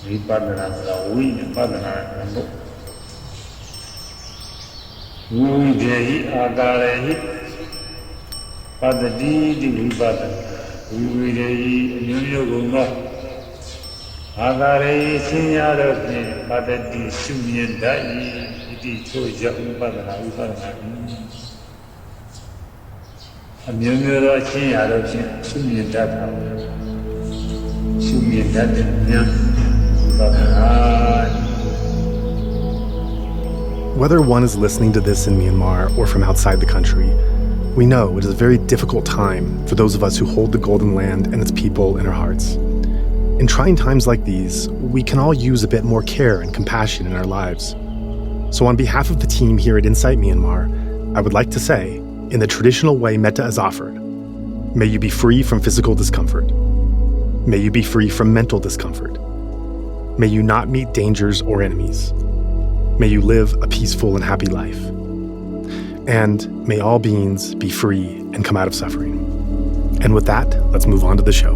vipassanaဆိုတာဝိပဿနာလို့ဝိဒေဟိအာကာရေဟိပတ္တိတိဝိပဿနာဝိဒေဟိအမျိုးမျိုးကုန်သောအာကာရေဆင်းရဲတော့ဖြင့်ပတ္တိရှုမြင်တတ်၏ဣတိထို့ကြောင့်ဝိပဿနာအမျိုးမျိုးသောဆင်းရဲတော့ဖြင့်ရှုမြင်တတ်တာရှုမြင်တတ်တဲ့ဉာဏ်Whether one is listening to this in Myanmar or from outside the country, we know it is a very difficult time for those of us who hold the Golden Land and its people in our hearts. In trying times like these, we can all use a bit more care and compassion in our lives. So on behalf of the team here at Insight Myanmar, I would like to say, in the traditional way metta is offered, may you be free from physical discomfort. May you be free from mental discomfort. May you not meet dangers or enemies. May you live a peaceful and happy life. And may all beings be free and come out of suffering. And with that, let's move on to the show.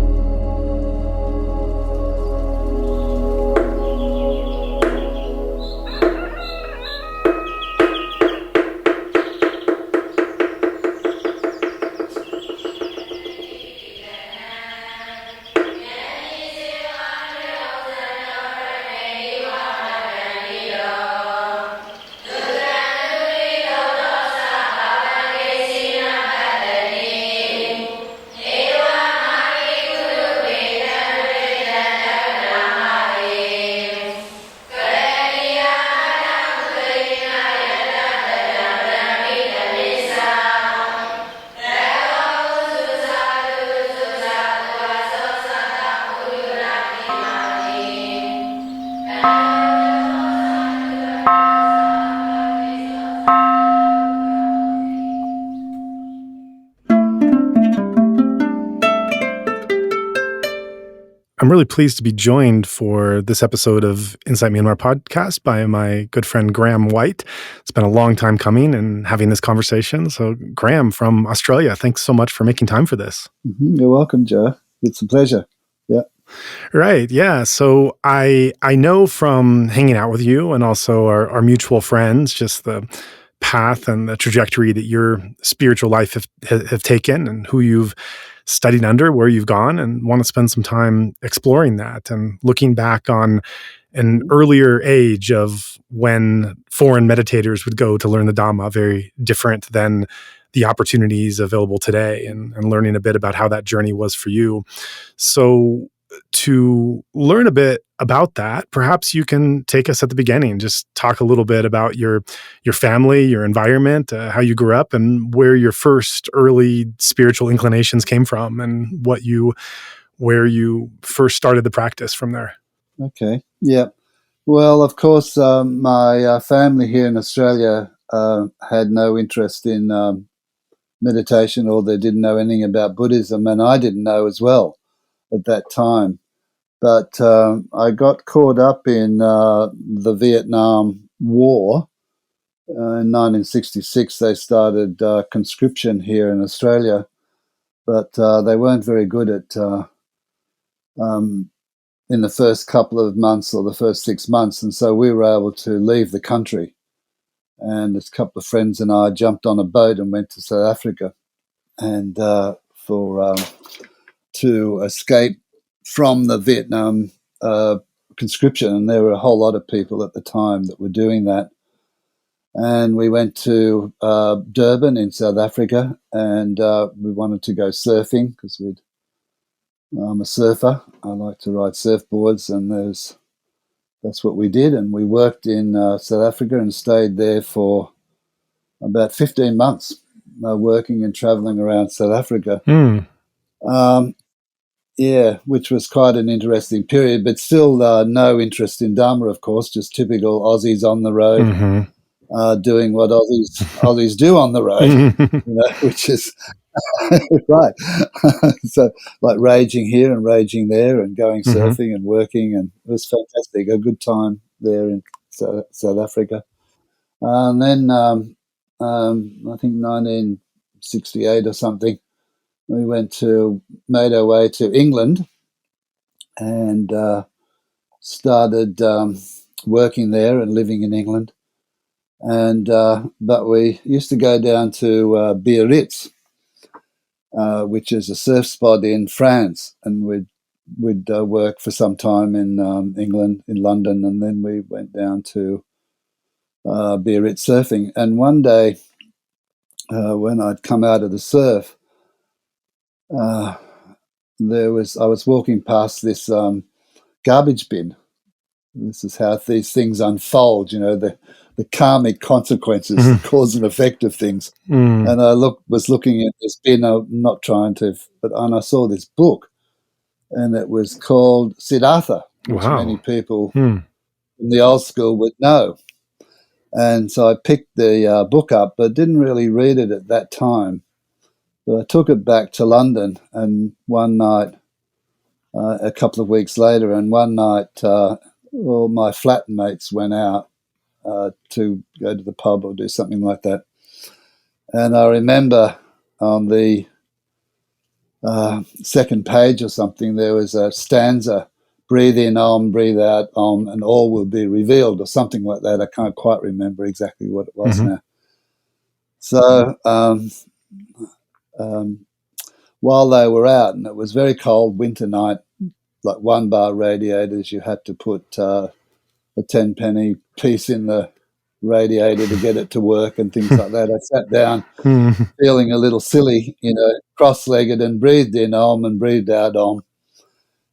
I'm really pleased to be joined for this episode of Insight Myanmar podcast by my good friend Grahame White. It's been a long time coming and having this conversation. So Grahame from Australia, thanks so much for making time for this. You're welcome, Joe. It's a pleasure. Yeah. Right. Yeah. So I know from hanging out with you and also our mutual friends, just the path and the trajectory that your spiritual life have taken and who you've studied under, where you've gone, and want to spend some time exploring that and looking back on an earlier age of when foreign meditators would go to learn the Dhamma, very different than the opportunities available today, and learning a bit about how that journey was for you. So to learn a bit about that, perhaps you can take us at the beginning, just talk a little bit about your family, your environment, how you grew up, and where your first early spiritual inclinations came from, and where you first started the practice from there. Okay. Yeah. Well, of course, my family here in Australia had no interest in meditation, or they didn't know anything about Buddhism, and I didn't know as well at that time. But I got caught up in the Vietnam War. In 1966, they started conscription here in Australia, but they weren't very good at in the first couple of months or the first 6 months, and so we were able to leave the country. And a couple of friends and I jumped on a boat and went to South Africa, and to escape from the Vietnam conscription. And there were a whole lot of people at the time that were doing that. And we went to Durban in South Africa, and we wanted to go surfing because I'm a surfer. I like to ride surfboards, and that's what we did. And we worked in South Africa and stayed there for about 15 months, working and traveling around South Africa. Yeah, which was quite an interesting period, but still no interest in Dhamma, of course, just typical Aussies on the road, doing what Aussies do on the road, which is right. So like raging here and raging there and going surfing and working, and it was fantastic, a good time there in South Africa. And then I think 1968 or something, we made our way to England, and started working there and living in England. And but we used to go down to Biarritz, which is a surf spot in France, and we'd work for some time in England, in London, and then we went down to Biarritz surfing. And one day, when I'd come out of the surf, I was walking past this garbage bin. This is how these things unfold, the karmic consequences, the cause and effect of things. And I was looking at this bin, I'm not trying to, and I saw this book, and it was called Siddhartha, which many people in the old school would know. And so I picked the book up, but didn't really read it at that time. But I took it back to London, and one night, a couple of weeks later, and one night, all my flatmates went out to go to the pub or do something like that. And I remember on the second page or something, there was a stanza, breathe in Om, breathe out Om, and all will be revealed, or something like that. I can't quite remember exactly what it was now. So while they were out, and it was very cold winter night, like 1 bar radiators, you had to put a 10-penny piece in the radiator to get it to work and things like that. I sat down feeling a little silly, cross-legged, and breathed in Om and breathed out Om.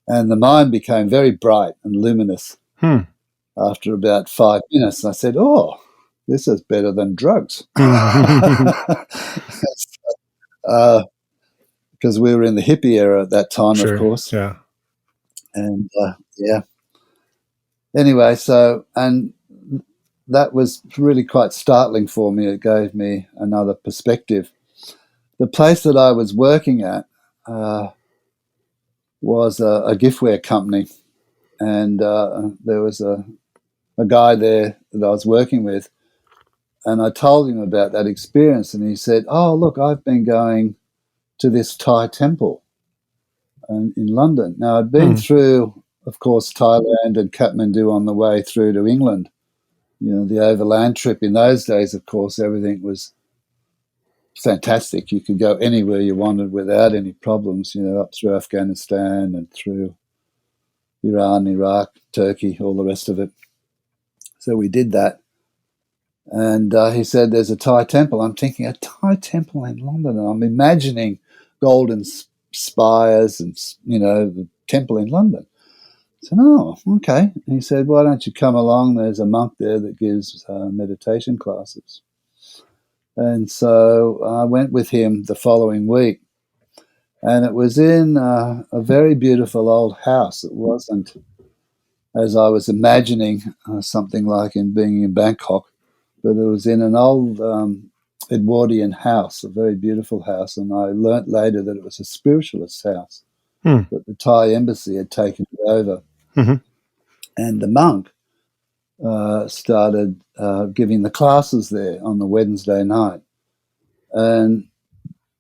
And the mind became very bright and luminous after about 5 minutes. I said, oh, this is better than drugs. Because we were in the hippie era at that time, of course. Yeah. And, Anyway, and that was really quite startling for me. It gave me another perspective. The place that I was working at was a giftware company, and there was a guy there that I was working with, and I told him about that experience, and he said, oh, look, I've been going to this Thai temple in London. Now, I'd been through, of course, Thailand and Kathmandu on the way through to England. The overland trip in those days, of course, everything was fantastic. You could go anywhere you wanted without any problems, up through Afghanistan and through Iran, Iraq, Turkey, all the rest of it. So we did that. And he said, there's a Thai temple. I'm thinking, a Thai temple in London? And I'm imagining golden spires and, the temple in London. I said, oh, okay. And he said, why don't you come along? There's a monk there that gives meditation classes. And so I went with him the following week. And it was in a very beautiful old house. It wasn't, as I was imagining, something like in being in Bangkok, but it was in an old Edwardian house, a very beautiful house. And I learnt later that it was a spiritualist house, that the Thai embassy had taken it over. And the monk started giving the classes there on the Wednesday night. And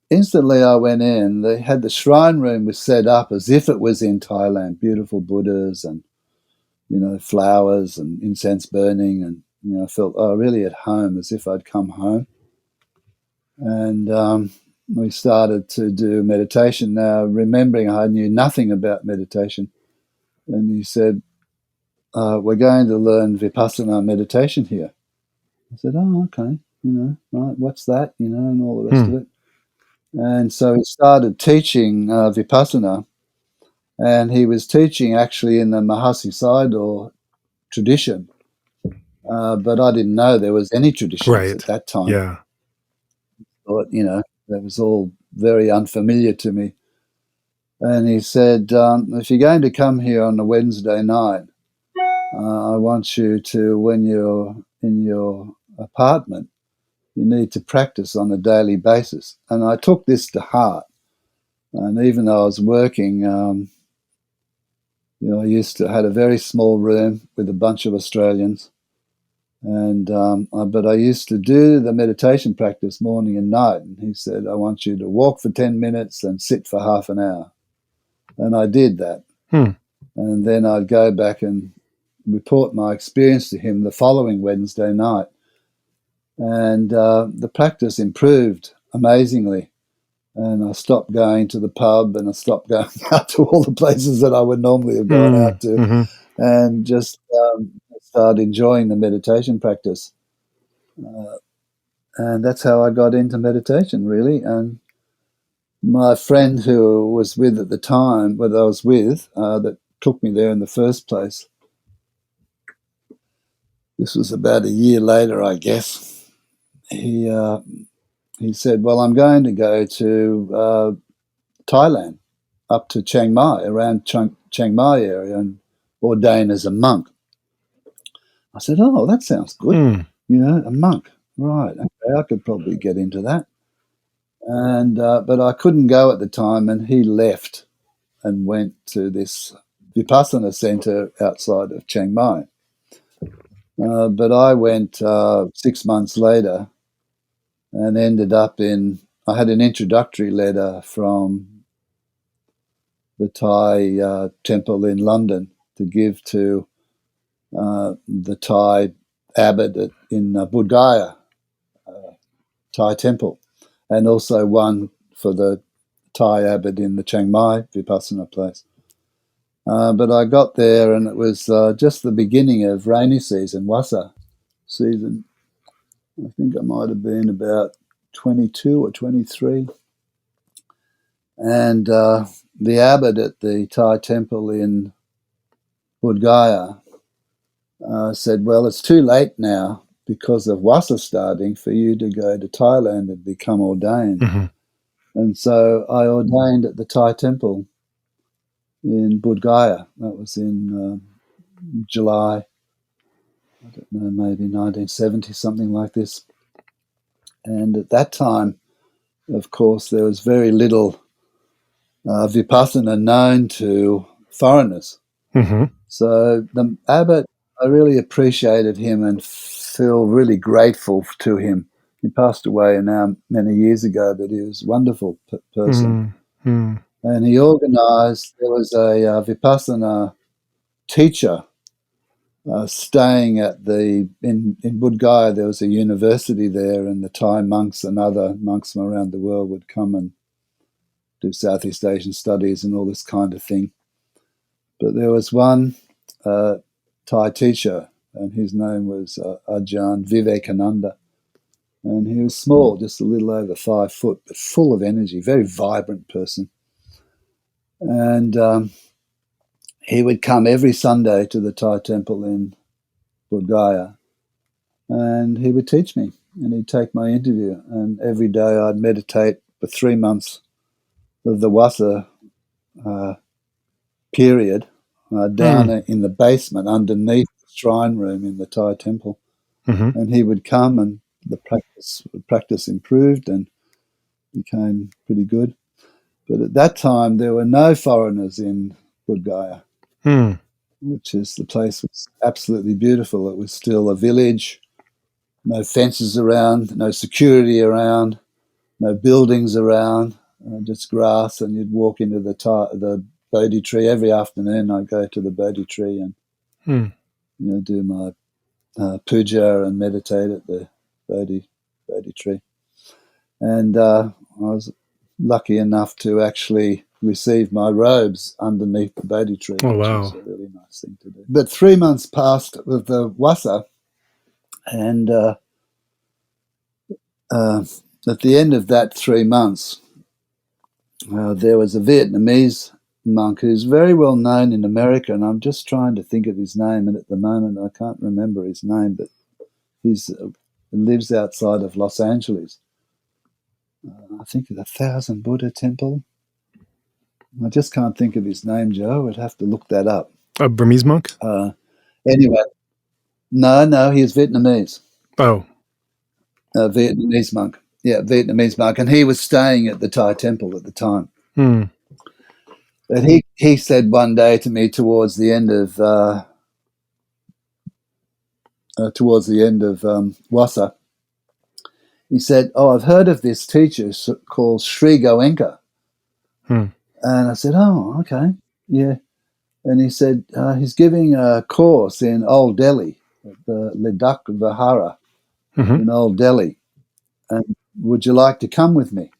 instantly I went in. They had the shrine room was set up as if it was in Thailand, beautiful Buddhas and, flowers and incense burning. And, I felt, really at home, as if I'd come home. And we started to do meditation. Now, remembering I knew nothing about meditation. And he said, we're going to learn vipassana meditation here. I said, oh, okay, right, what's that, and all the rest of it. And so he started teaching vipassana, and he was teaching actually in the Mahasi Sayadaw tradition, but I didn't know there was any traditions at that time. Yeah. But, that was all very unfamiliar to me. And he said, if you're going to come here on a Wednesday night, I want you to, when you're in your apartment, you need to practice on a daily basis. And I took this to heart. And even though I was working, I had a very small room with a bunch of Australians. And but I used to do the meditation practice morning and night. And he said, I want you to walk for 10 minutes and sit for half an hour. And I did that. And then I'd go back and report my experience to him the following Wednesday night. And the practice improved amazingly. And I stopped going to the pub, and I stopped going out to all the places that I would normally have gone out to, mm-hmm. and just started enjoying the meditation practice. And that's how I got into meditation, really. And my friend who was with at the time, that I was with, that took me there in the first place, this was about a year later, I guess, he said, well, I'm going to go to Thailand, up to Chiang Mai, around Chiang Mai area, and ordain as a monk. I said, oh, that sounds good. A monk. Right, okay, I could probably get into that. And but I couldn't go at the time, and he left and went to this vipassana center outside of Chiang Mai. But I went 6 months later and ended up I had an introductory letter from the Thai temple in London to give to the Thai abbot in Bodghaya Thai temple, and also one for the Thai abbot in the Chiang Mai Vipassana place. But I got there, and it was just the beginning of rainy season, Wasa season. I think I might have been about 22 or 23. And the abbot at the Thai temple in Bodghaya said, well, it's too late now because of Wasa starting for you to go to Thailand and become ordained. Mm-hmm. And so I ordained at the Thai temple in Bodghaya. That was in July, I don't know, maybe 1970, something like this. And at that time, of course, there was very little vipassana known to foreigners. Mm-hmm. So the abbot, I really appreciated him and feel really grateful to him. He passed away now many years ago, but he was a wonderful person. Mm-hmm. And he organized, there was a vipassana teacher staying at in Bodghaya. There was a university there, and the Thai monks and other monks from around the world would come and do Southeast Asian studies and all this kind of thing. But there was one Thai teacher, and his name was Ajahn Vivekananda. And he was small, just a little over 5 foot, but full of energy, very vibrant person. And he would come every Sunday to the Thai temple in Bodghaya, and he would teach me, and he'd take my interview. And every day I'd meditate for 3 months of the Wasa period down in the basement underneath the shrine room in the Thai temple. Mm-hmm. And he would come, and the practice improved and became pretty good. But at that time, there were no foreigners in Bodghaya, which is, the place was absolutely beautiful. It was still a village, no fences around, no security around, no buildings around, just grass. And you'd walk into the Bodhi tree every afternoon. I'd go to the Bodhi tree and do my puja and meditate at the Bodhi tree. And I was lucky enough to actually receive my robes underneath the Bodhi tree, Oh, which wow. was a really nice thing to do. But 3 months passed with the Wasa, and at the end of that 3 months, there was a Vietnamese monk who's very well known in America, and I'm just trying to think of his name, and at the moment I can't remember his name, but he lives outside of Los Angeles. I think the Thousand Buddha Temple. I just can't think of his name, Joe. I'd have to look that up. A Burmese monk? Anyway, no, he is Vietnamese. Oh. Vietnamese monk. Yeah, Vietnamese monk. And he was staying at the Thai temple at the time. And he said one day to me towards the end of Wasa, he said, "Oh, I've heard of this teacher called Sri Goenka." And I said, "Oh, okay, yeah." And he said he's giving a course in Old Delhi, at the Ladakh Vihara in Old Delhi. And would you like to come with me?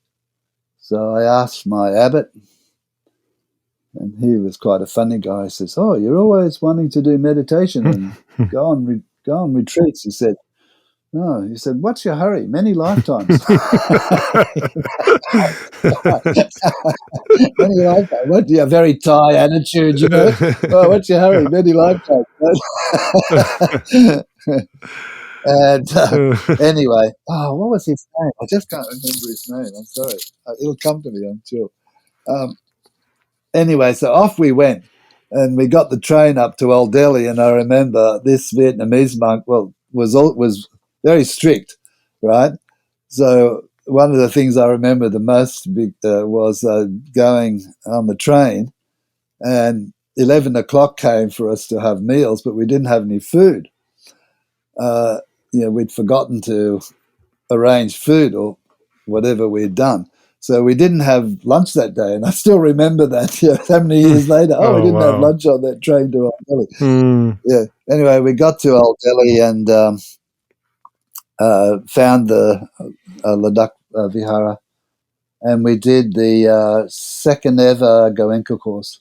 So I asked my abbot, and he was quite a funny guy. He says, "Oh, you're always wanting to do meditation and go on retreats." He said, "No." He said, "What's your hurry? Many lifetimes." Many lifetimes. What? Yeah, very Thai attitude, you know. Oh, what's your hurry? Many lifetimes. And anyway, what was his name? I just can't remember his name. I'm sorry. It'll come to me, I'm sure. Anyway, so off we went, and we got the train up to Old Delhi. And I remember this Vietnamese monk, was very strict, right? So one of the things I remember the most was going on the train, and 11 o'clock came for us to have meals, but we didn't have any food. We'd forgotten to arrange food or whatever we'd done. So we didn't have lunch that day. And I still remember that, how many years later, we didn't have lunch on that train to Old Delhi. Yeah. Anyway, we got to Old Delhi and found the Ladakh Vihara, and we did the second ever Goenka course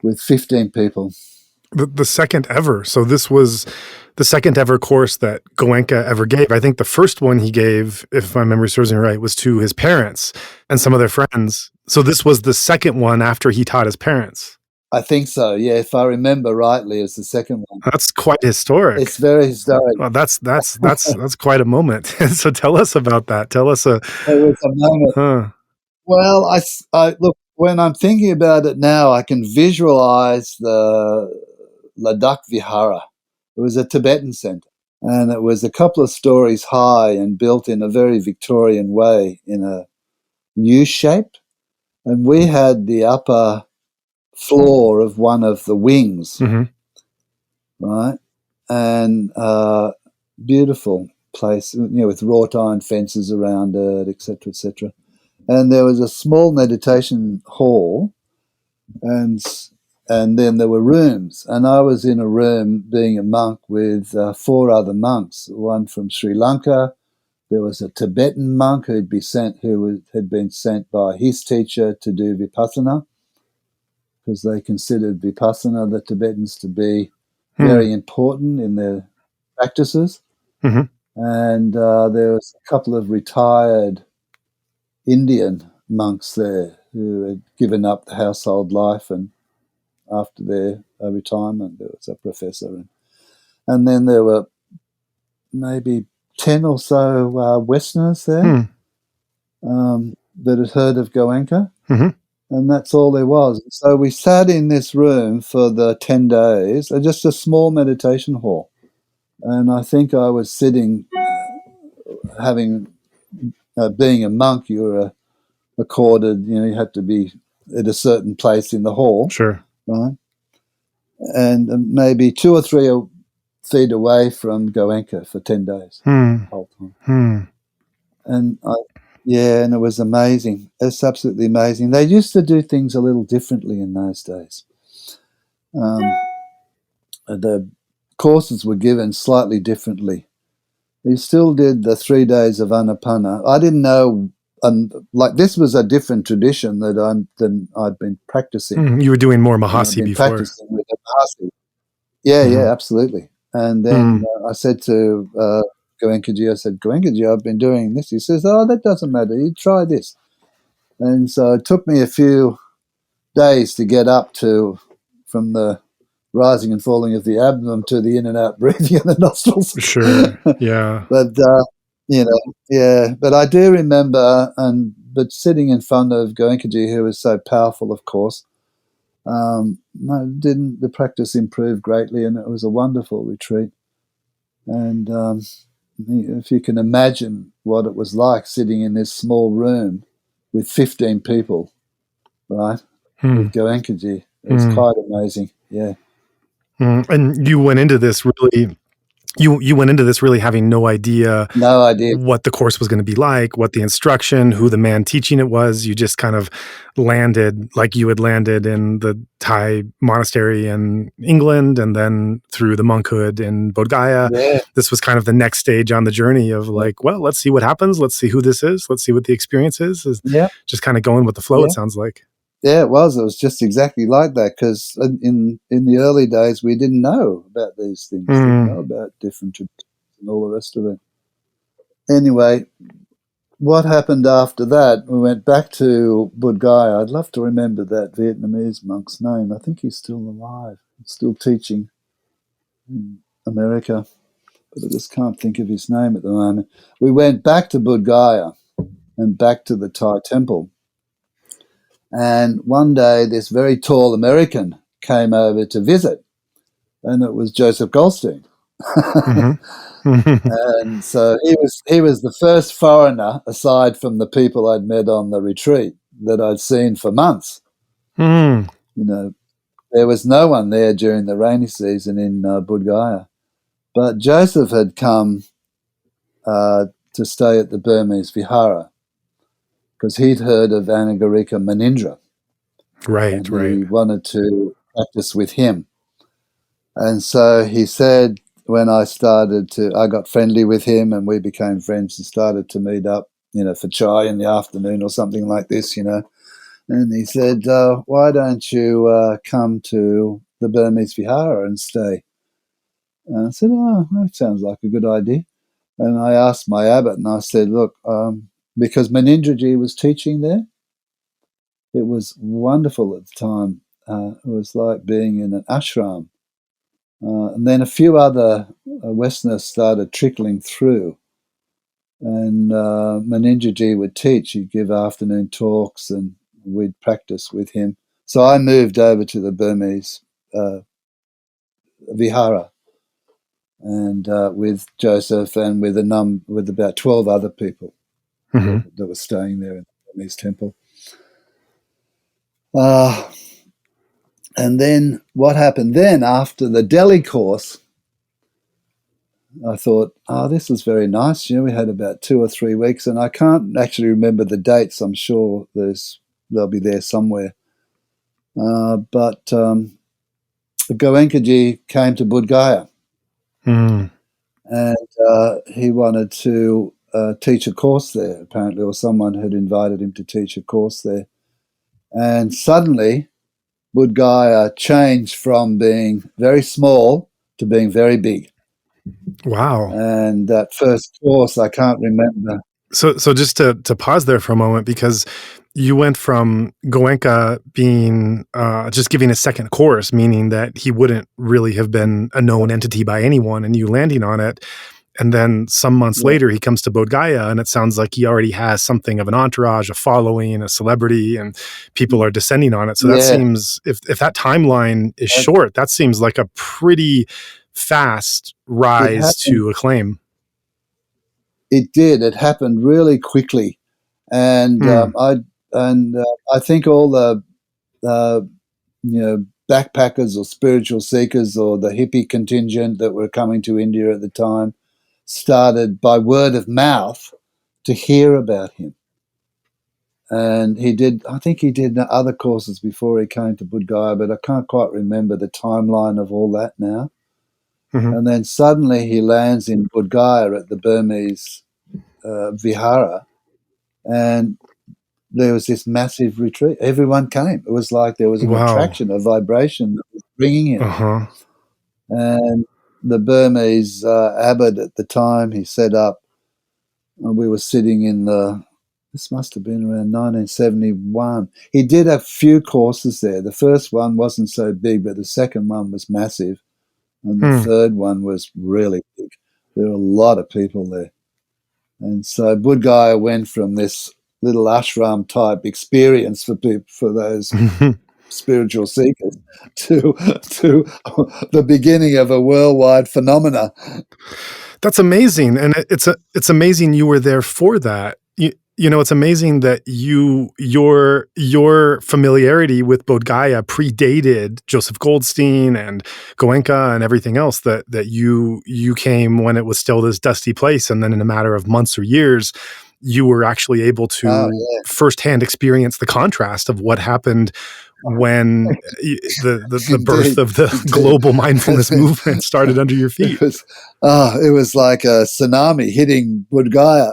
with 15 people. The second ever. So this was the second ever course that Goenka ever gave. I think the first one he gave, if my memory serves me right, was to his parents and some of their friends. So this was the second one after he taught his parents. I think so. Yeah, if I remember rightly, it's the second one. That's quite historic. It's very historic. Well, that's quite a moment. So tell us about that. Tell us It was a moment. Huh. Well, I look, when I'm thinking about it now, I can visualize the Ladakh Vihara. It was a Tibetan center, and it was a couple of stories high and built in a very Victorian way in a U shape. And we had the upper floor of one of the wings, right? And beautiful place, with wrought iron fences around it, etc., etc. And there was a small meditation hall, and then there were rooms. And I was in a room being a monk with 4 other monks, one from Sri Lanka. There was a Tibetan monk who had been sent by his teacher to do vipassana, because they considered vipassana, the Tibetans, to be very important in their practices. And there was a couple of retired Indian monks there who had given up the household life, and after their retirement there was a professor. And then there were maybe 10 or so Westerners there that had heard of Goenka. And that's all there was. So we sat in this room for the 10 days, just a small meditation hall. And I think I was sitting, being a monk, you were accorded, you had to be at a certain place in the hall. Sure. Right? And maybe 2 or 3 feet away from Goenka for 10 days the whole time. And and it was amazing. It's absolutely amazing. They used to do things a little differently in those days. The courses were given slightly differently. They still did the 3 days of Anapana. I didn't know, this was a different tradition than I'd been practicing. You were doing more Mahasi before. Practicing with the Mahasi. Yeah, absolutely. And then I said to Goenkaji, I've been doing this. He says, that doesn't matter. You try this. And so it took me a few days to get up from the rising and falling of the abdomen to the in and out breathing of the nostrils. Sure, yeah. But, but I do remember, but sitting in front of Goenkaji, who was so powerful, of course, the practice improved greatly, and it was a wonderful retreat. And if you can imagine what it was like sitting in this small room with 15 people, right, with Goenkaji, it was quite amazing, yeah. And you went into this really you went into this really having no idea No idea. what the course was going to be like, what the instruction, who the man teaching it was. You just kind of landed like you had landed in the Thai monastery in England and then through the monkhood in Bodghaya. Yeah. This was kind of the next stage on the journey of like, well, let's see what happens. Let's see who this is. Let's see what the experience is. Yeah. Just kind of going with the flow, Yeah. it sounds like. Yeah, it was. It was just exactly like that, because in the early days we didn't know about these things, didn't know about different traditions and all the rest of it. Anyway, what happened after that? We went back to Bodghaya. I'd love to remember that Vietnamese monk's name. I think he's still alive, still teaching in America, but I just can't think of his name at the moment. We went back to Bodghaya and back to the Thai temple. And one day, this very tall American came over to visit, and it was Joseph Goldstein. And so he was the first foreigner, aside from the people I'd met on the retreat, that I'd seen for months. You know, there was no one there during the rainy season in Bodghaya, but Joseph had come to stay at the Burmese Vihara because he'd heard of Goenka and Munindra. Right. He wanted to practice with him. And so he said, when I got friendly with him and we became friends and started to meet up, for chai in the afternoon or something like this, And he said, why don't you come to the Burmese Vihara and stay? And I said, oh, that sounds like a good idea. And I asked my abbot and I said, look, because Munindraji was teaching there, it was wonderful at the time. It was like being in an ashram. And then a few other Westerners started trickling through. And Munindraji would teach. He'd give afternoon talks and we'd practice with him. So I moved over to the Burmese Vihara and with Joseph and with about 12 other people that were staying there in the Burmese temple. And then what happened then after the Delhi course, I thought, this is very nice. We had about 2 or 3 weeks, and I can't actually remember the dates. I'm sure they'll be there somewhere. But Goenkaji came to Bodghaya, and he wanted to teach a course there, apparently, or someone had invited him to teach a course there. And suddenly, Bodghaya changed from being very small to being very big. Wow. And that first course, I can't remember. So just to pause there for a moment, because you went from Goenka being just giving a second course, meaning that he wouldn't really have been a known entity by anyone, and you landing on it. And then some months later, he comes to Bodghaya, and it sounds like he already has something of an entourage, a following, a celebrity, and people are descending on it. So that seems, if that timeline is short, that seems like a pretty fast rise to acclaim. It did. It happened really quickly, and I think all the backpackers or spiritual seekers or the hippie contingent that were coming to India at the time started by word of mouth to hear about him. And I think he did other courses before he came to Bodghaya, but I can't quite remember the timeline of all that now. And then suddenly he lands in Bodghaya at the Burmese Vihara, and there was this massive retreat. Everyone came. It was like there was an attraction, a vibration that was bringing him. And the Burmese abbot at the time, he set up, we were sitting in this must have been around 1971. He did a few courses there. The first one wasn't so big, but the second one was massive. And the third one was really big. There were a lot of people there. And so Bodghaya went from this little ashram type experience for those spiritual seekers to the beginning of a worldwide phenomena. That's amazing, and it's amazing you were there for that. It's amazing that your familiarity with Bodghaya predated Joseph Goldstein and Goenka and everything else, that you came when it was still this dusty place, and then in a matter of months or years, you were actually able Oh, to firsthand experience the contrast of what happened when the birth indeed, of the indeed. global mindfulness movement started under your feet. It was like a tsunami hitting Bodghaya.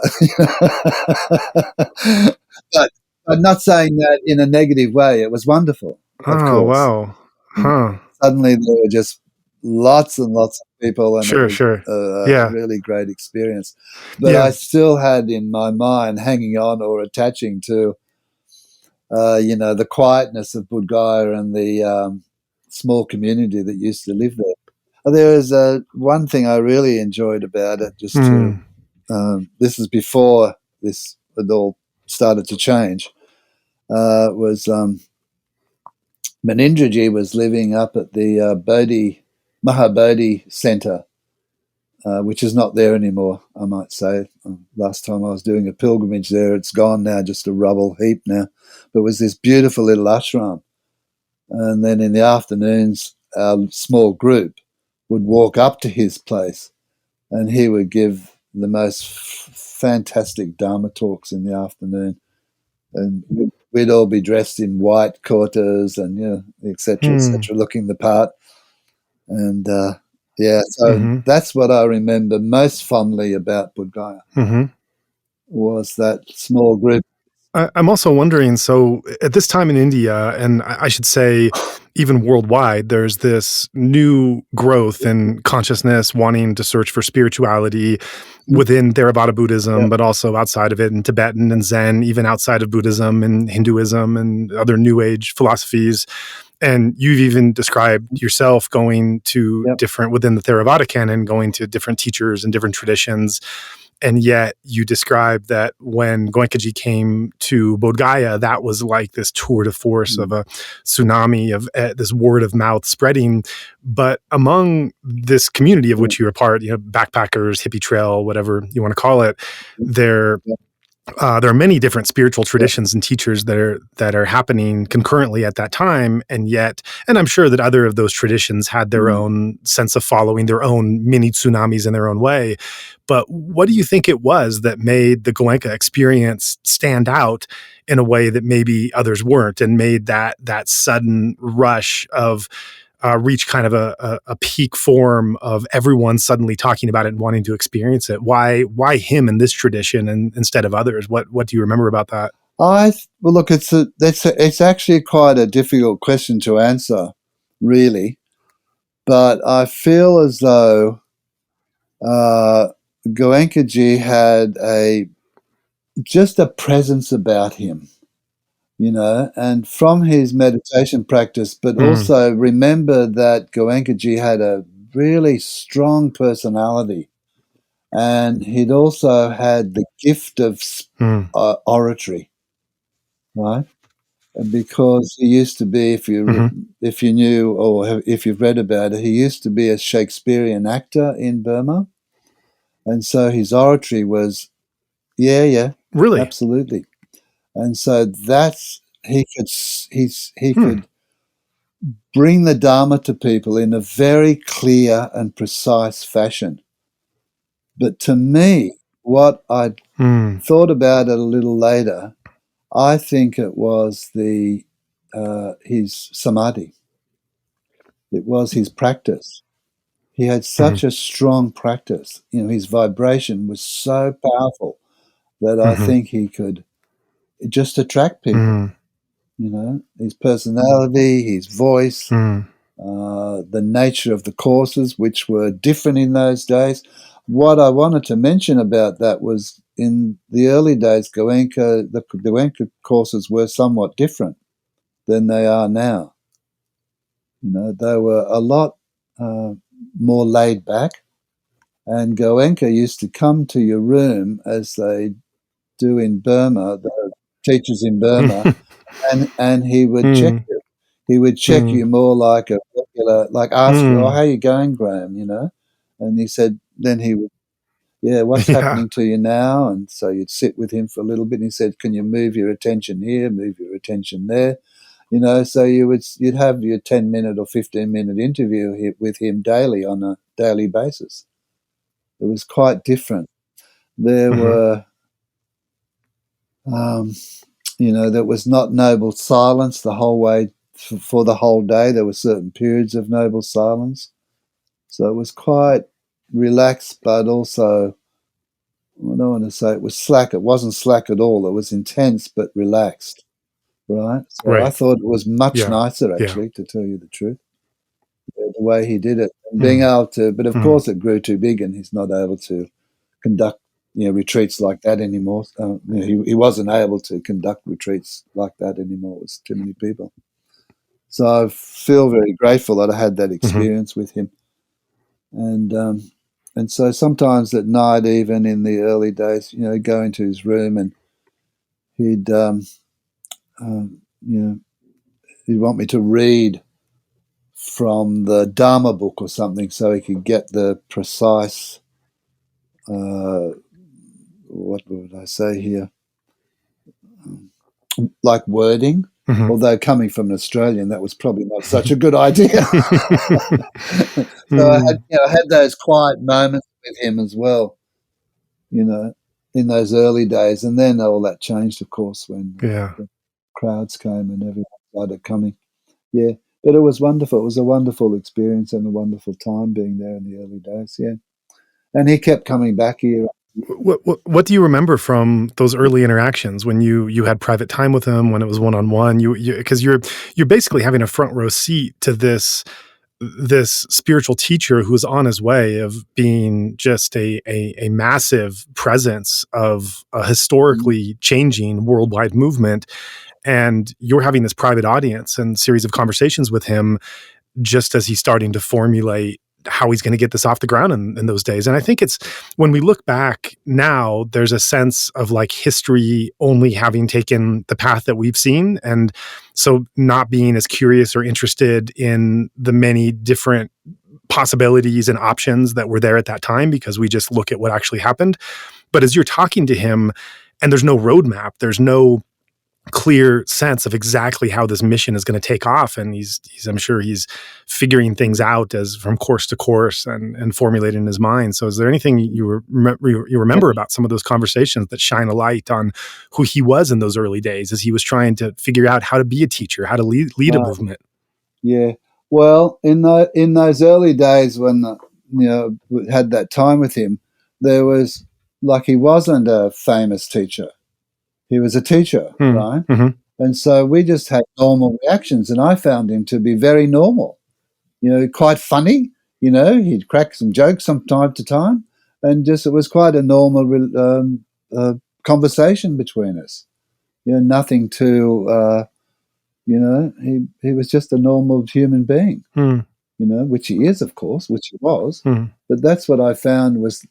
but I'm not saying that in a negative way. It was wonderful, of Oh, course. wow. Huh. Suddenly there were just lots and lots of people, and it Sure, was sure. a Yeah. really great experience. But Yeah. I still had in my mind hanging on or attaching to, the quietness of Bodghaya and the small community that used to live there. There is one thing I really enjoyed about it, this is before this had all started to change, was Munindraji was living up at the Mahabodhi Center, which is not there anymore, I might say. Last time I was doing a pilgrimage there, it's gone now, just a rubble heap now. But it was this beautiful little ashram. And then in the afternoons, our small group would walk up to his place, and he would give the most fantastic Dhamma talks in the afternoon. And we'd all be dressed in white kurtas and, et cetera, looking the part. And so that's what I remember most fondly about Bodghaya, was that small group. I'm also wondering, so at this time in India, and I should say even worldwide, there's this new growth in consciousness wanting to search for spirituality within Theravada Buddhism, but also outside of it in Tibetan and Zen, even outside of Buddhism and Hinduism and other New Age philosophies. And you've even described yourself going to different, within the Theravada canon, going to different teachers and different traditions. And yet you described that when Goenkaji came to Bodghaya, that was like this tour de force of a tsunami of this word of mouth spreading. But among this community of which you're a part, backpackers, hippie trail, whatever you want to call it, there are many different spiritual traditions and teachers that are happening concurrently at that time, and I'm sure that other of those traditions had their own sense of following, their own mini tsunamis in their own way. But what do you think it was that made the Goenka experience stand out in a way that maybe others weren't, and made that sudden rush of reach kind of a peak form of everyone suddenly talking about it and wanting to experience it? Why him in this tradition and instead of others? What do you remember about that? Well, look, it's actually quite a difficult question to answer, really. But I feel as though Goenkaji had just a presence about him, and from his meditation practice, but also remember that Goenkaji had a really strong personality, and he'd also had the gift of oratory, right? Because he used to be, if you knew or if you've read about it, he used to be a Shakespearean actor in Burma, and so his oratory was, Really? absolutely. And so he could bring the Dharma to people in a very clear and precise fashion. But to me, what I thought about it a little later, I think it was his samadhi. It was his practice. He had such a strong practice. His vibration was so powerful that I think he could just attract people. His personality, his voice, the nature of the courses, which were different in those days. What I wanted to mention about that was in the early days, the Goenka courses were somewhat different than they are now. They were a lot more laid back, and Goenka used to come to your room as they do in Burma, the teachers in Burma, and he would check you. He would check you more like a regular, like ask you, "Oh, how you going, Grahame?" And he said, then he would what's Yeah. happening to you now? And so you'd sit with him for a little bit, and he said, can you move your attention here, move your attention there? So you'd have your 10-minute or 15-minute interview with him daily on a daily basis. It was quite different. There were, there was not noble silence the whole way for the whole day. There were certain periods of noble silence. So it was quite relaxed, but also, I don't want to say it was slack. It wasn't slack at all. It was intense but relaxed, right? So I thought it was much nicer, actually, to tell you the truth, the way he did it. And being able to, but of course it grew too big and he's not able to conduct retreats like that anymore. He wasn't able to conduct retreats like that anymore. It was too many people. So I feel very grateful that I had that experience with him. And so sometimes at night, even in the early days, go into his room and he'd want me to read from the Dhamma book or something so he could get the precise, what would I say here, like wording. Although coming from an Australian, that was probably not such a good idea. So I had those quiet moments with him as well, in those early days. And then all that changed, of course, when the crowds came and everyone started coming. Yeah, but it was wonderful. It was a wonderful experience and a wonderful time being there in the early days, yeah. And he kept coming back here. What do you remember from those early interactions when you had private time with him, when it was one-on-one? Because you're basically having a front row seat to this spiritual teacher who's on his way of being just a massive presence of a historically changing worldwide movement. And you're having this private audience and series of conversations with him just as he's starting to formulate how he's going to get this off the ground in those days. And I think it's, when we look back now, there's a sense of like history only having taken the path that we've seen. And so not being as curious or interested in the many different possibilities and options that were there at that time, because we just look at what actually happened. But as you're talking to him and there's no roadmap, there's no clear sense of exactly how this mission is going to take off. And I'm sure he's figuring things out as from course to course and formulating in his mind. So is there anything you remember about some of those conversations that shine a light on who he was in those early days as he was trying to figure out how to be a teacher, how to lead a movement? Yeah. Well, in those early days when, had that time with him, there was, like, he wasn't a famous teacher. He was a teacher, right? And so we just had normal reactions, and I found him to be very normal, quite funny. He'd crack some jokes from time to time, and just it was quite a normal conversation between us. Nothing too, he was just a normal human being, which he is, of course, which he was. But that's what I found was,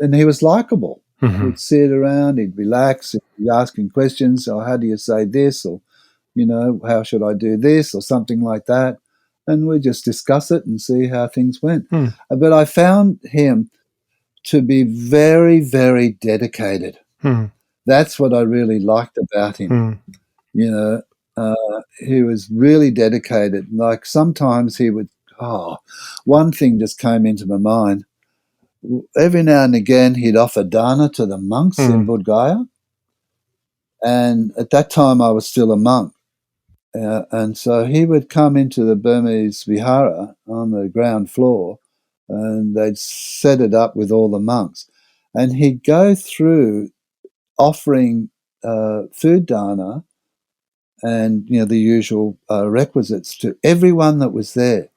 and he was likable. He'd sit around, he'd relax, he'd be asking questions, or how do you say this, or, how should I do this, or something like that. And we just discuss it and see how things went. But I found him to be very, very dedicated. That's what I really liked about him. He was really dedicated. Like sometimes he would, one thing just came into my mind. Every now and again, he'd offer dana to the monks in Bodghaya. And at that time, I was still a monk. And so he would come into the Burmese vihara on the ground floor, and they'd set it up with all the monks. And he'd go through offering food dana and, the usual requisites to everyone that was there.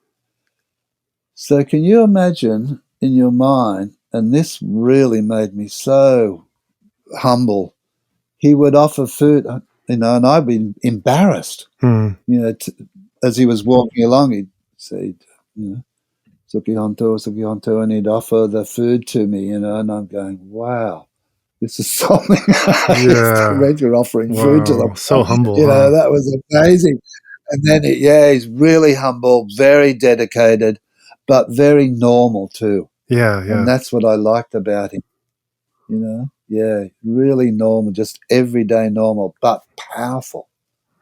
So can you imagine in your mind, and this really made me so humble, he would offer food, and I'd be embarrassed, as he was walking along, he'd say, suki honto, and he'd offer the food to me, and I'm going, wow, this is something you're offering food to them. So humble. That was amazing. And then, he's really humble, very dedicated, but very normal too. Yeah. And that's what I liked about him. Really normal, just everyday normal, but powerful.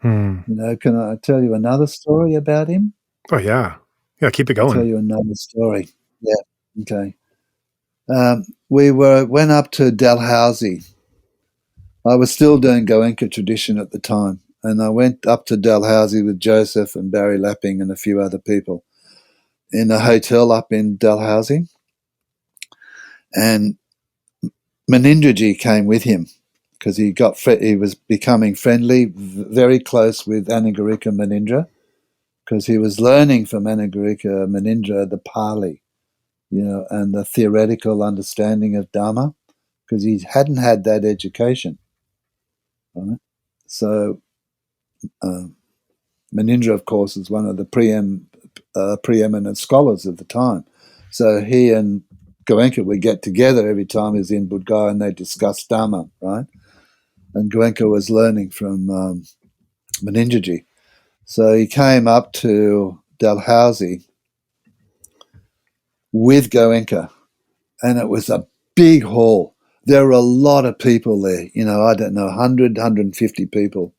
Hmm. Can I tell you another story about him? Oh, yeah. Yeah, keep it I'll tell going. you another story. Yeah, okay. We went up to Dalhousie. I was still doing Goenka tradition at the time, and I went up to Dalhousie with Joseph and Barry Lapping and a few other people in a hotel up in Dalhousie, and Munindraji came with him because he was becoming friendly, very close with Anagarika Munindra, because he was learning from Anagarika Munindra the Pali, and the theoretical understanding of Dhamma, because he hadn't had that education. Right? So Munindra, of course, is one of the preeminent scholars of the time. So he and Goenka would get together every time he was in Bodghaya and they discussed Dhamma, right? And Goenka was learning from Munindraji. So he came up to Dalhousie with Goenka, and it was a big hall. There were a lot of people there, I don't know, 100, 150 people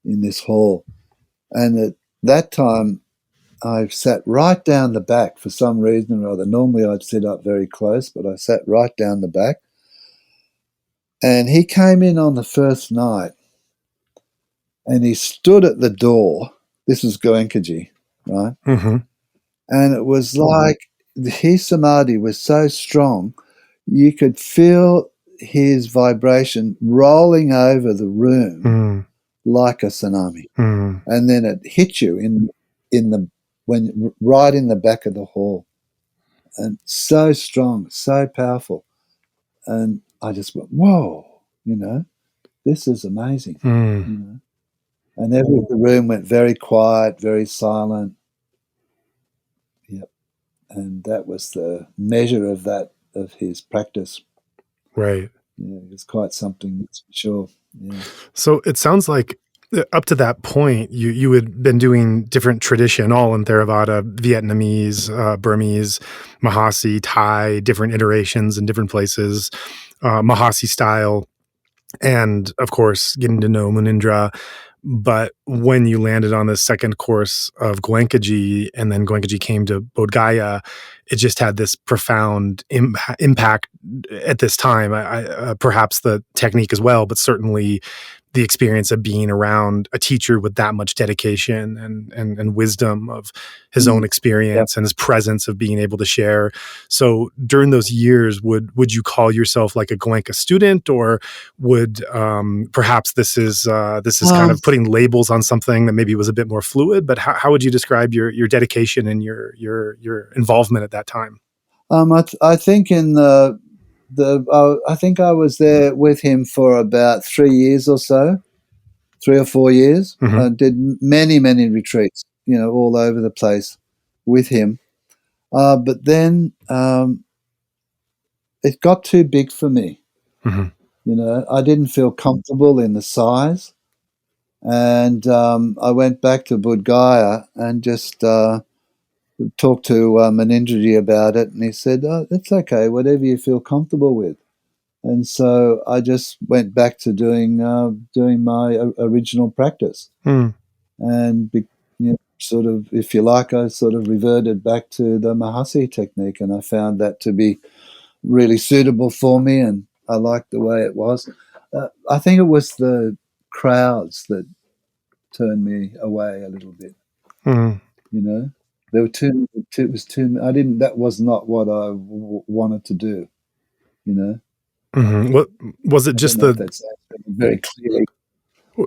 in this hall. And at that time, I sat right down the back for some reason or other. Normally I'd sit up very close, but I sat right down the back. And he came in on the first night and he stood at the door. This was Goenkaji, right? Mm-hmm. And it was like his samadhi was so strong, you could feel his vibration rolling over the room like a tsunami. And then it hit you right in the back of the hall. And so strong, so powerful. And I just went, whoa, this is amazing. And the room went very quiet, very silent. Yep. And that was the measure of his practice. Right. It was quite something, that's for sure. Yeah. So it sounds like up to that point, you had been doing different tradition, all in Theravada, Vietnamese, Burmese, Mahasi, Thai, different iterations in different places, Mahasi style, and of course, getting to know Munindra. But when you landed on the second course of Goenkaji, and then Goenkaji came to Bodhgaya, it just had this profound impact at this time. Perhaps the technique as well, but certainly the experience of being around a teacher with that much dedication and wisdom of his own experience and his presence of being able to share. So during those years, would you call yourself like a Goenka student, or would perhaps this is kind of putting labels on something that maybe was a bit more fluid? But how would you describe your dedication and your involvement at that time? I think I think I was there with him for about 3 years or so, 3 or 4 years. I did many, many retreats, all over the place with him. But then it got too big for me. I didn't feel comfortable in the size. And I went back to Bodghaya and just talked to Munindraji about it. And he said, oh, it's okay, whatever you feel comfortable with. And so I just went back to doing my original practice, and sort of, if you like, I sort of reverted back to the Mahasi technique, and I found that to be really suitable for me, and I liked the way it was. I think it was the crowds that turned me away a little bit. There were too. It was too. I didn't. That was not what I wanted to do. What was it? Just the that's very clearly.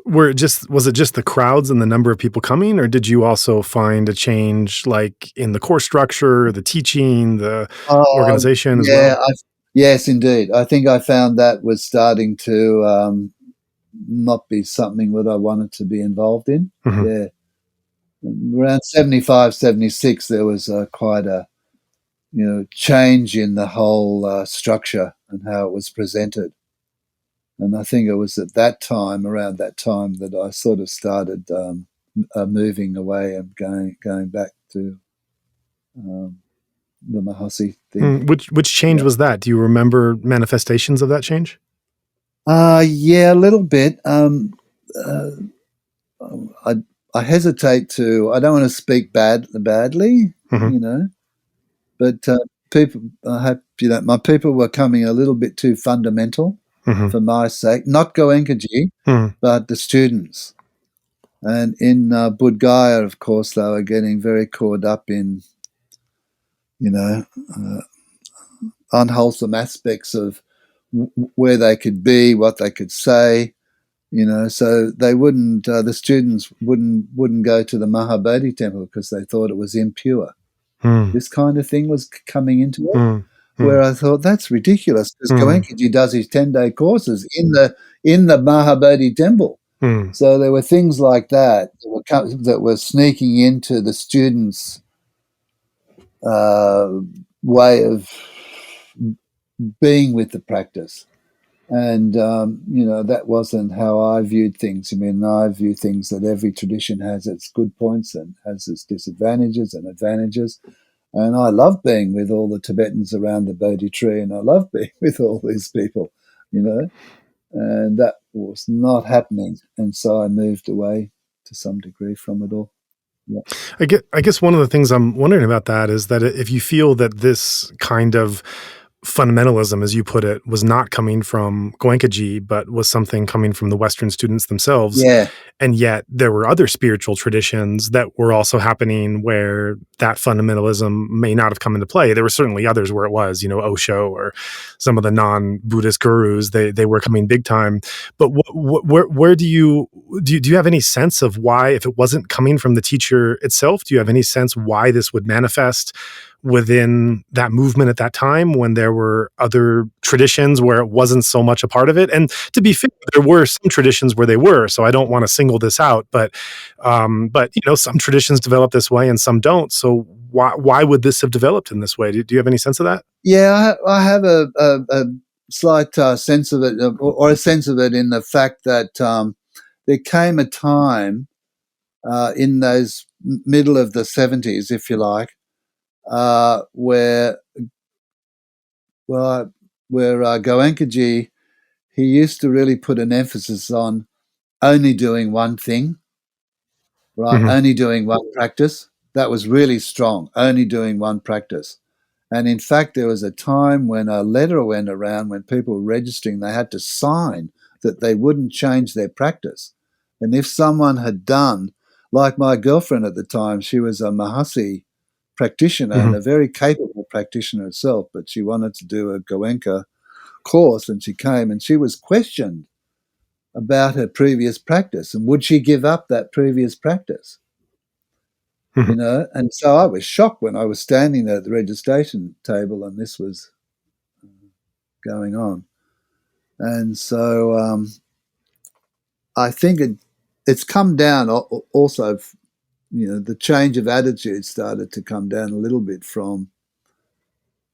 Was it just the crowds and the number of people coming, or did you also find a change, like in the course structure, the teaching, the organization as well? Yes, indeed. I think I found that was starting to not be something that I wanted to be involved in. Yeah. Around 75, 76, there was quite a change in the whole structure and how it was presented. And I think it was at that time, around that time, that I sort of started moving away and going back to the Mahasi thinking. Which change was that? Do you remember manifestations of that change? Yeah, a little bit. I hesitate to. I don't want to speak badly, but people. I hope my people were coming a little bit too fundamental for my sake. Not Goenkaji, but the students. And in Bodghaya, of course, they were getting very caught up in, unwholesome aspects of where they could be, what they could say. So they wouldn't. The students wouldn't go to the Mahabodhi temple because they thought it was impure. This kind of thing was coming into it, where I thought that's ridiculous because Goenkaji does his 10-day courses in the Mahabodhi temple. So there were things like that were sneaking into the students' way of being with the practice. And, that wasn't how I viewed things. I mean, I view things that every tradition has its good points and has its disadvantages and advantages. And I love being with all the Tibetans around the Bodhi tree, and I love being with all these people, and that was not happening. And so I moved away to some degree from it all. Yeah. I guess one of the things I'm wondering about that is that if you feel that this kind of fundamentalism, as you put it, was not coming from Goenkaji, but was something coming from the Western students themselves. Yeah. And yet there were other spiritual traditions that were also happening where that fundamentalism may not have come into play. There were certainly others where it was, Osho or some of the non-Buddhist gurus, they were coming big time. But where do you have any sense of why, if it wasn't coming from the teacher itself, do you have any sense why this would manifest within that movement at that time when there were other traditions where it wasn't so much a part of it? And to be fair, there were some traditions where they were, so I don't want to single this out, but some traditions develop this way and some don't. So why would this have developed in this way? Do you have any sense of that? Yeah, I have a slight sense of it, or a sense of it in the fact that there came a time in those middle of the 70s, if you like, where Goenkaji, he used to really put an emphasis on only doing one thing, right? Only doing one practice. That was really strong, only doing one practice. And in fact, there was a time when a letter went around when people were registering, they had to sign that they wouldn't change their practice. And if someone had done, like my girlfriend at the time, she was a Mahasi practitioner and a very capable practitioner herself, but she wanted to do a Goenka course, and she came and she was questioned about her previous practice and would she give up that previous practice. And so I was shocked when I was standing there at the registration table and this was going on. And so I think it's come down also, the change of attitude started to come down a little bit from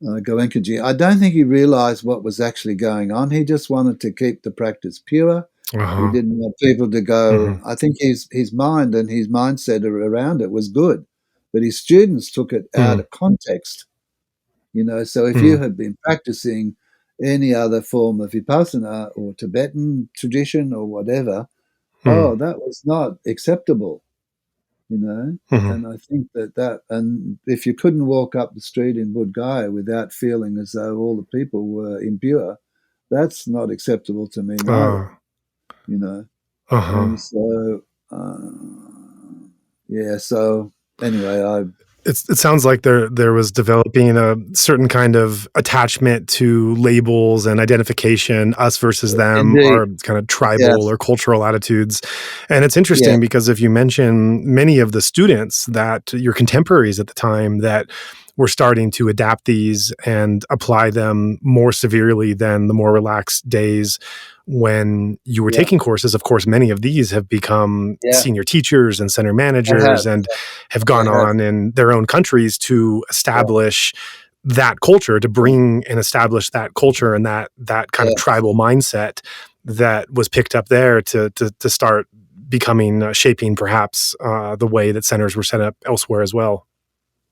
Goenkaji. I don't think he realized what was actually going on. He just wanted to keep the practice pure. He didn't want people to go. I think his mind and his mindset around it was good, but his students took it out of context. So if you had been practicing any other form of vipassana or Tibetan tradition or whatever, that was not acceptable. And I think and if you couldn't walk up the street in Bodghaya without feeling as though all the people were impure, that's not acceptable to me neither. And so, so anyway, it sounds like there was developing a certain kind of attachment to labels and identification, us versus them, or kind of tribal or cultural attitudes. And it's interesting because if you mention many of the students that your contemporaries at the time that were starting to adapt these and apply them more severely than the more relaxed days when you were taking courses, of course, many of these have become senior teachers and center managers and have gone on in their own countries to establish that culture, to bring and establish that culture and that kind of tribal mindset that was picked up there to start becoming, shaping perhaps the way that centers were set up elsewhere as well.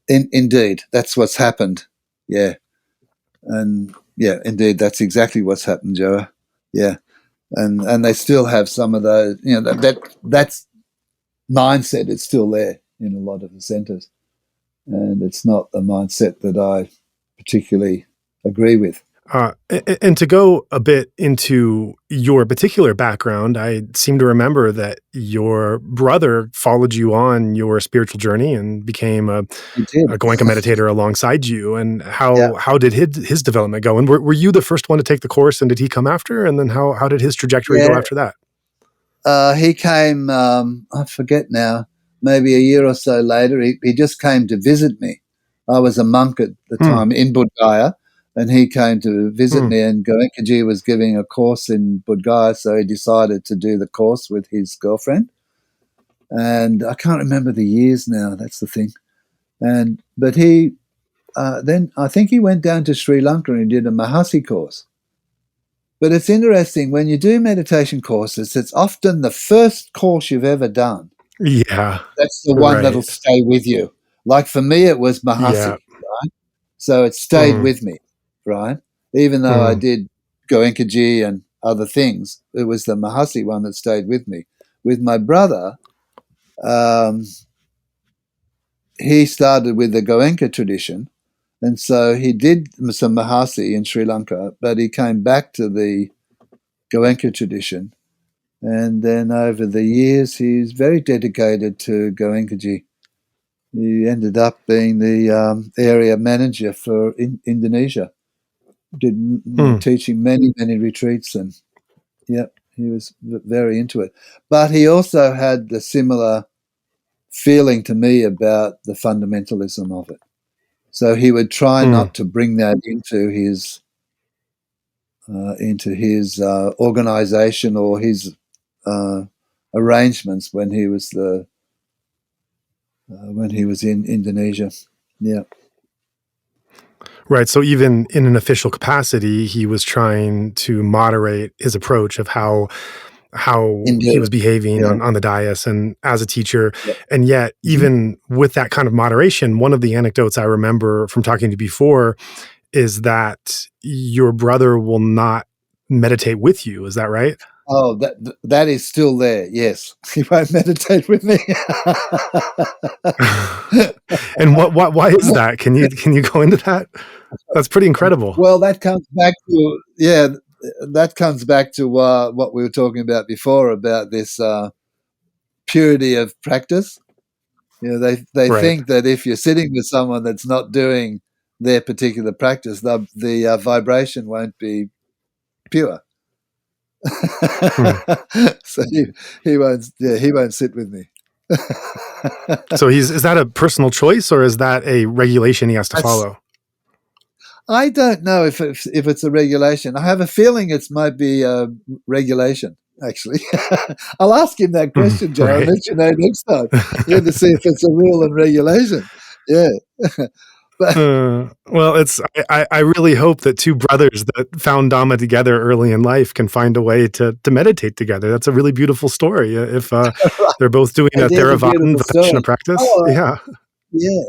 Indeed, that's what's happened. Yeah. And yeah, indeed, that's exactly what's happened, Joe. Yeah, and they still have some of those. That's mindset is still there in a lot of the centres, and it's not a mindset that I particularly agree with. And to go a bit into your particular background, I seem to remember that your brother followed you on your spiritual journey and became You did, a Goenka meditator alongside you. And yeah. how did his development go? And were you the first one to take the course, and did he come after? And then how did his trajectory go Yeah, after that? he came, I forget now, maybe a year or so later. He just came to visit me. I was a monk at the Hmm. time in Bodghaya, and he came to visit Hmm. me, and Goenkaji was giving a course in Bodghaya, so he decided to do the course with his girlfriend. And I can't remember the years now, that's the thing. But he, then I think he went down to Sri Lanka and he did a Mahasi course. But it's interesting, when you do meditation courses, it's often the first course you've ever done. Yeah. That's the one that'll Right. stay with you. Like for me, it was Yeah. Mahasi, right? So it stayed Hmm. with me, right? Even though I Hmm. did Goenkaji and other things, it was the Mahasi one that stayed with me. With my brother, um, he started with the Goenka tradition, and so he did some Mahasi in Sri Lanka, but he came back to the Goenka tradition. And then over the years, he's very dedicated to Goenkaji. He ended up being the area manager for Indonesia. Hmm. Teaching many retreats, and yeah, he was very into it. But he also had the similar feeling to me about the fundamentalism of it. So he would try Hmm. not to bring that into his organization or his uh, arrangements when he was in Indonesia. Yeah, Right. So even in an official capacity, he was trying to moderate his approach of how he indeed. was behaving Yeah, on the dais and as a teacher. yeah. And yet, Mhm. even with that kind of moderation, one of the anecdotes I remember from talking to you before is that your brother will not meditate with you. Is that right? Oh, that is still there. Yes, he won't meditate with me. And why is that? Can you go into that? That's pretty incredible. Well, that comes back to that comes back to what we were talking about before about this purity of practice. They Right. think that if you're sitting with someone that's not doing their particular practice, the vibration won't be pure. Hmm. So he won't sit with me. So is that a personal choice or is that a regulation he has to That's follow? I don't know if it's a regulation. I have a feeling it might be a regulation. Actually, I'll ask him that Mhm. question, Joe, and Right. let you know next time. Yeah, to see if it's a rule and regulation. Yeah, but Well, I really hope that two brothers that found Dhamma together early in life can find a way to meditate together. That's a really beautiful story. If they're both doing a it is a Theravada beautiful Vipassana story. practice, Oh, yeah, yeah.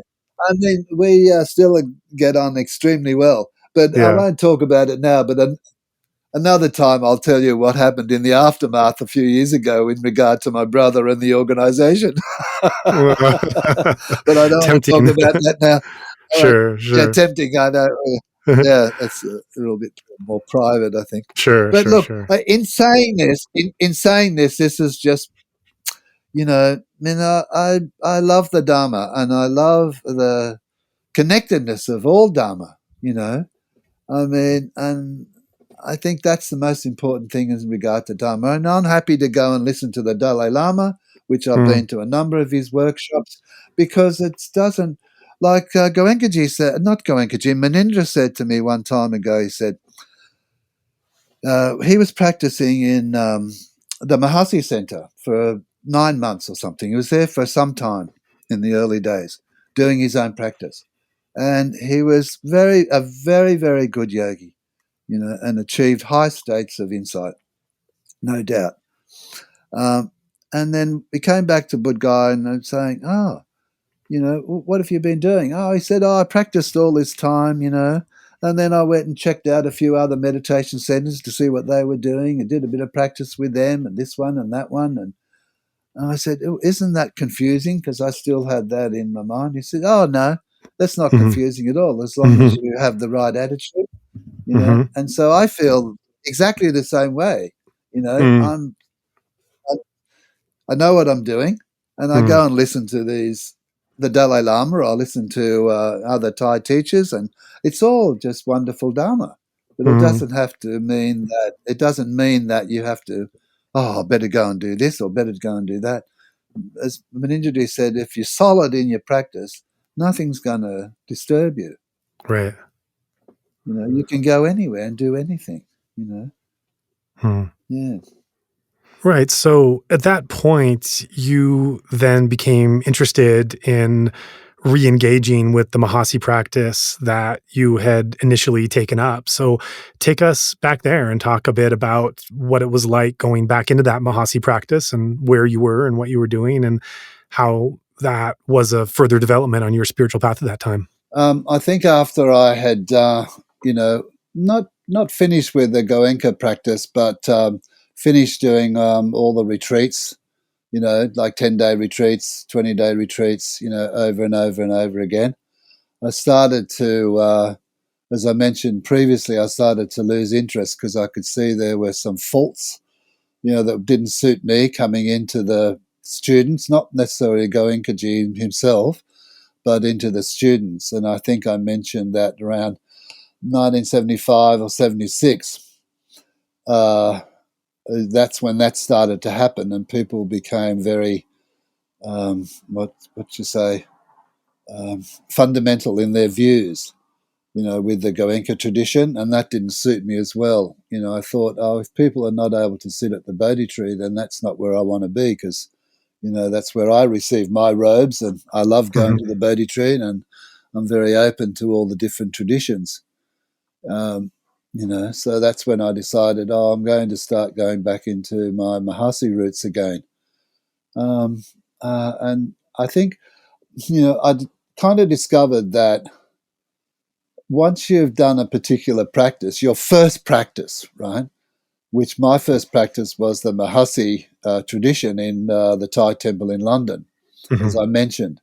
I mean, we still get on extremely well. But I yeah. won't talk about it now. But another time, I'll tell you what happened in the aftermath a few years ago in regard to my brother and the organisation. Well, But I don't want to talk tempting. about that now. All right. Sure, Yeah, sure, tempting. I know. Yeah, it's a little bit more private, I think. sure, But sure, look, sure. in saying this, this is just I mean, I love the Dharma and I love the connectedness of all Dharma. I mean, and I think that's the most important thing in regard to Dharma. And I'm happy to go and listen to the Dalai Lama, which I've Mm, been to a number of his workshops, because it doesn't, like Goenkaji said, not Goenkaji, Munindra said to me one time ago, he said, he was practicing in the Mahasi Center for 9 months or something. He was there for some time in the early days, doing his own practice. And he was a very, very good yogi, and achieved high states of insight, no doubt. Um, and then we came back to Bodghaya and saying, what have you been doing? Oh, he said, I practiced all this time, And then I went and checked out a few other meditation centers to see what they were doing and did a bit of practice with them and this one and that one. And I said, "Oh, isn't that confusing?" Because I still had that in my mind. He said, "Oh, no, that's not Mm-hmm. confusing at all, as long Mm-hmm. as you have the right attitude, you know." Mm-hmm. And so I feel exactly the same way. You know, Mm-hmm. I know what I'm doing, and I go and listen to the Dalai Lama, or I listen to other Thai teachers, and it's all just wonderful Dharma. But it Mm-hmm. doesn't have to mean that. It doesn't mean that you have to. Oh, better go and do this, or better go and do that. As Munindra said, if you're solid in your practice, nothing's going to disturb you. Right. You know, you can go anywhere and do anything. You know, yeah. Right. So at that point, you then became interested in re-engaging with the Mahasi practice that you had initially taken up. So take us back there and talk a bit about what it was like going back into that Mahasi practice and where you were and what you were doing and how that was a further development on your spiritual path at that time. I think after I had, you know, not finished with the Goenka practice, but finished doing all the retreats, you know, like 10-day retreats, 20-day retreats, you know, over and over and over again. I started to, as I mentioned previously, I started to lose interest because I could see there were some faults, you know, that didn't suit me coming into the students, not necessarily Goenkaji himself, but into the students. And I think I mentioned that around 1975 or 76, that's when that started to happen, and people became very, what you say, fundamental in their views, you know, with the Goenka tradition, and that didn't suit me as well. You know, I thought, oh, if people are not able to sit at the Bodhi tree, then that's not where I want to be, because, you know, that's where I receive my robes, and I love going Mm-hmm. to the Bodhi tree, and I'm very open to all the different traditions. You know, so that's when I decided, oh, I'm going to start going back into my Mahasi roots again. And I think, you know, I kind of discovered that once you've done a particular practice, your first practice, right, which my first practice was the Mahasi tradition in the Thai temple in London, Mm-hmm. as I mentioned.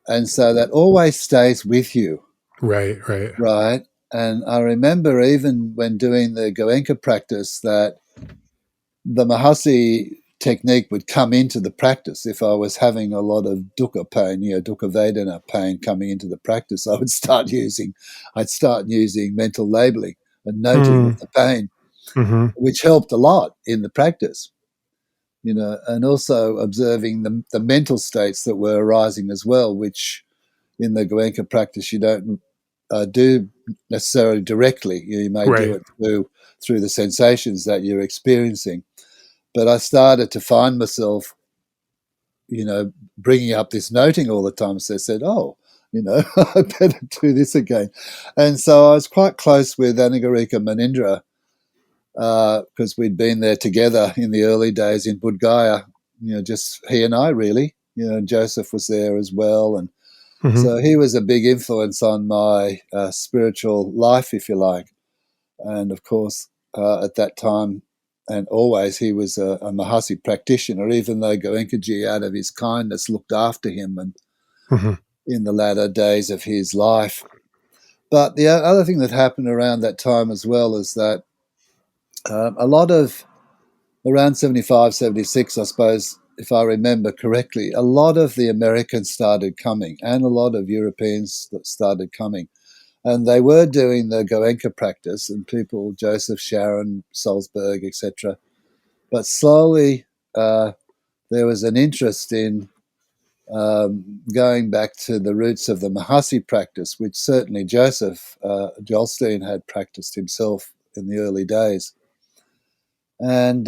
And so that always stays with you, Right, right. right? And I remember even when doing the Goenka practice that the Mahasi technique would come into the practice. If I was having a lot of dukkha pain, you know, dukkha vedana pain coming into the practice, I'd start using mental labeling and noting of the pain, Mm-hmm. which helped a lot in the practice, you know, and also observing the mental states that were arising as well, which in the Goenka practice you don't do necessarily directly. You may do Right. it through the sensations that you're experiencing. But I started to find myself, you know, bringing up this noting all the time. So I said, oh, you know, I better do this again. And so I was quite close with Anagarika Munindra because we'd been there together in the early days in Bodghaya, you know, just he and I really. You know, Joseph was there as well. And Mm-hmm. so he was a big influence on my spiritual life, if you like. And of course, at that time and always, he was a Mahasi practitioner, even though Goenkaji, out of his kindness, looked after him and Mm-hmm. in the latter days of his life. But the other thing that happened around that time as well is that a lot of, around 75, 76, I suppose, if I remember correctly, a lot of the Americans started coming and a lot of Europeans that started coming. And they were doing the Goenka practice, and people, Joseph, Sharon, Salzburg, etc. But slowly there was an interest in going back to the roots of the Mahasi practice, which certainly Joseph Goldstein had practiced himself in the early days. And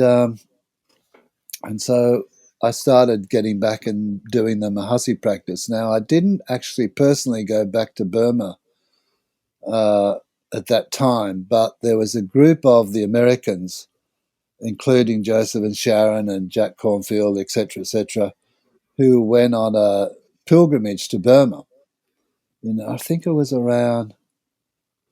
so I started getting back and doing the Mahasi practice. Now, I didn't actually personally go back to Burma at that time, but there was a group of the Americans, including Joseph and Sharon and Jack Cornfield, etc., who went on a pilgrimage to Burma. You know, I think it was around,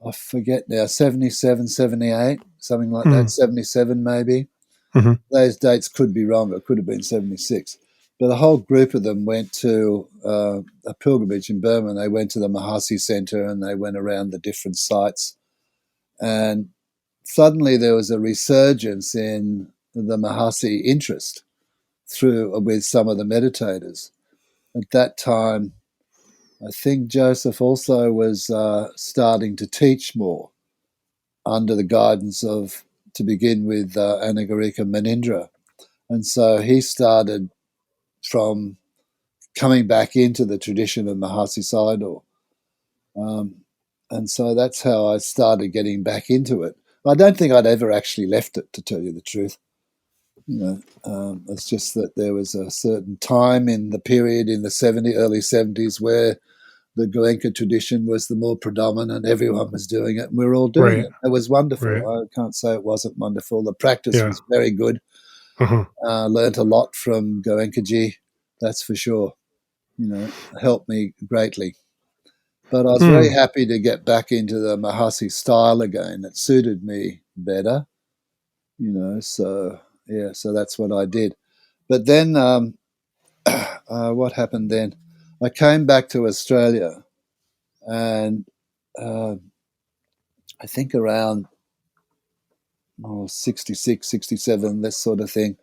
I forget now, 77, 78, something like that, 77 maybe. Mm-hmm. Those dates could be wrong. It could have been 76. But a whole group of them went to a pilgrimage in Burma, and they went to the Mahasi Center and they went around the different sites. And suddenly there was a resurgence in the Mahasi interest with some of the meditators. At that time, I think Joseph also was starting to teach more under the guidance of, to begin with, Goenka and Munindra. And so he started from coming back into the tradition of Mahasi Sayadaw. And so that's how I started getting back into it. I don't think I'd ever actually left it, to tell you the truth. It's just that there was a certain time in the period in the early 70s where the Goenka tradition was the more predominant. Everyone was doing it, and we were all doing it. It was wonderful. Right. I can't say it wasn't wonderful. The practice Yeah. was very good. Learned a lot from Goenkaji, that's for sure. Helped me greatly. But I was very happy to get back into the Mahasi style again. It suited me better, so that's what I did. But then what happened then? I came back to Australia, and I think around 66, 67, this sort of thing,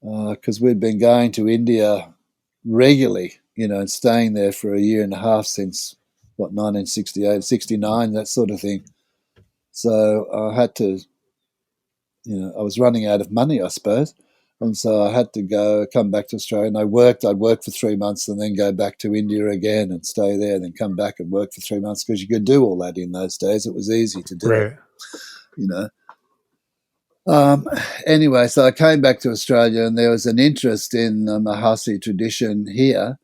because we'd been going to India regularly, and staying there for a year and a half since, 1968, 69, that sort of thing. So I had to, I was running out of money, I suppose. And so I had to come back to Australia, and I'd work for 3 months and then go back to India again and stay there, and then come back and work for 3 months, because you could do all that in those days. It was easy to do it, Anyway, so I came back to Australia, and there was an interest in the Mahasi tradition here.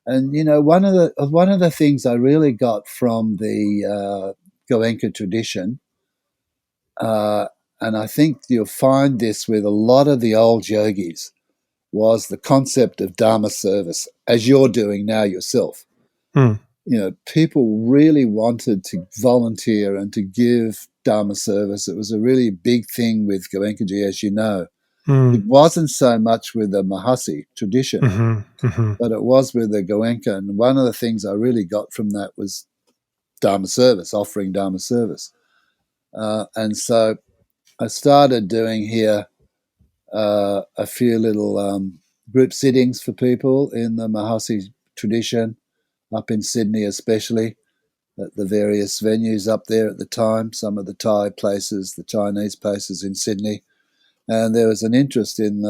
And, one of the things I really got from the Goenka tradition, and I think you'll find this with a lot of the old yogis, was the concept of Dhamma service, as you're doing now yourself. People really wanted to volunteer and to give Dhamma service. It was a really big thing with Goenkaji, as you know. It wasn't so much with the Mahasi tradition, but it was with the Goenka. And one of the things I really got from that was Dhamma service, offering Dhamma service. And so I started doing here a few little group sittings for people in the Mahasi tradition, up in Sydney especially, at the various venues up there at the time, some of the Thai places, the Chinese places in Sydney. And there was an interest in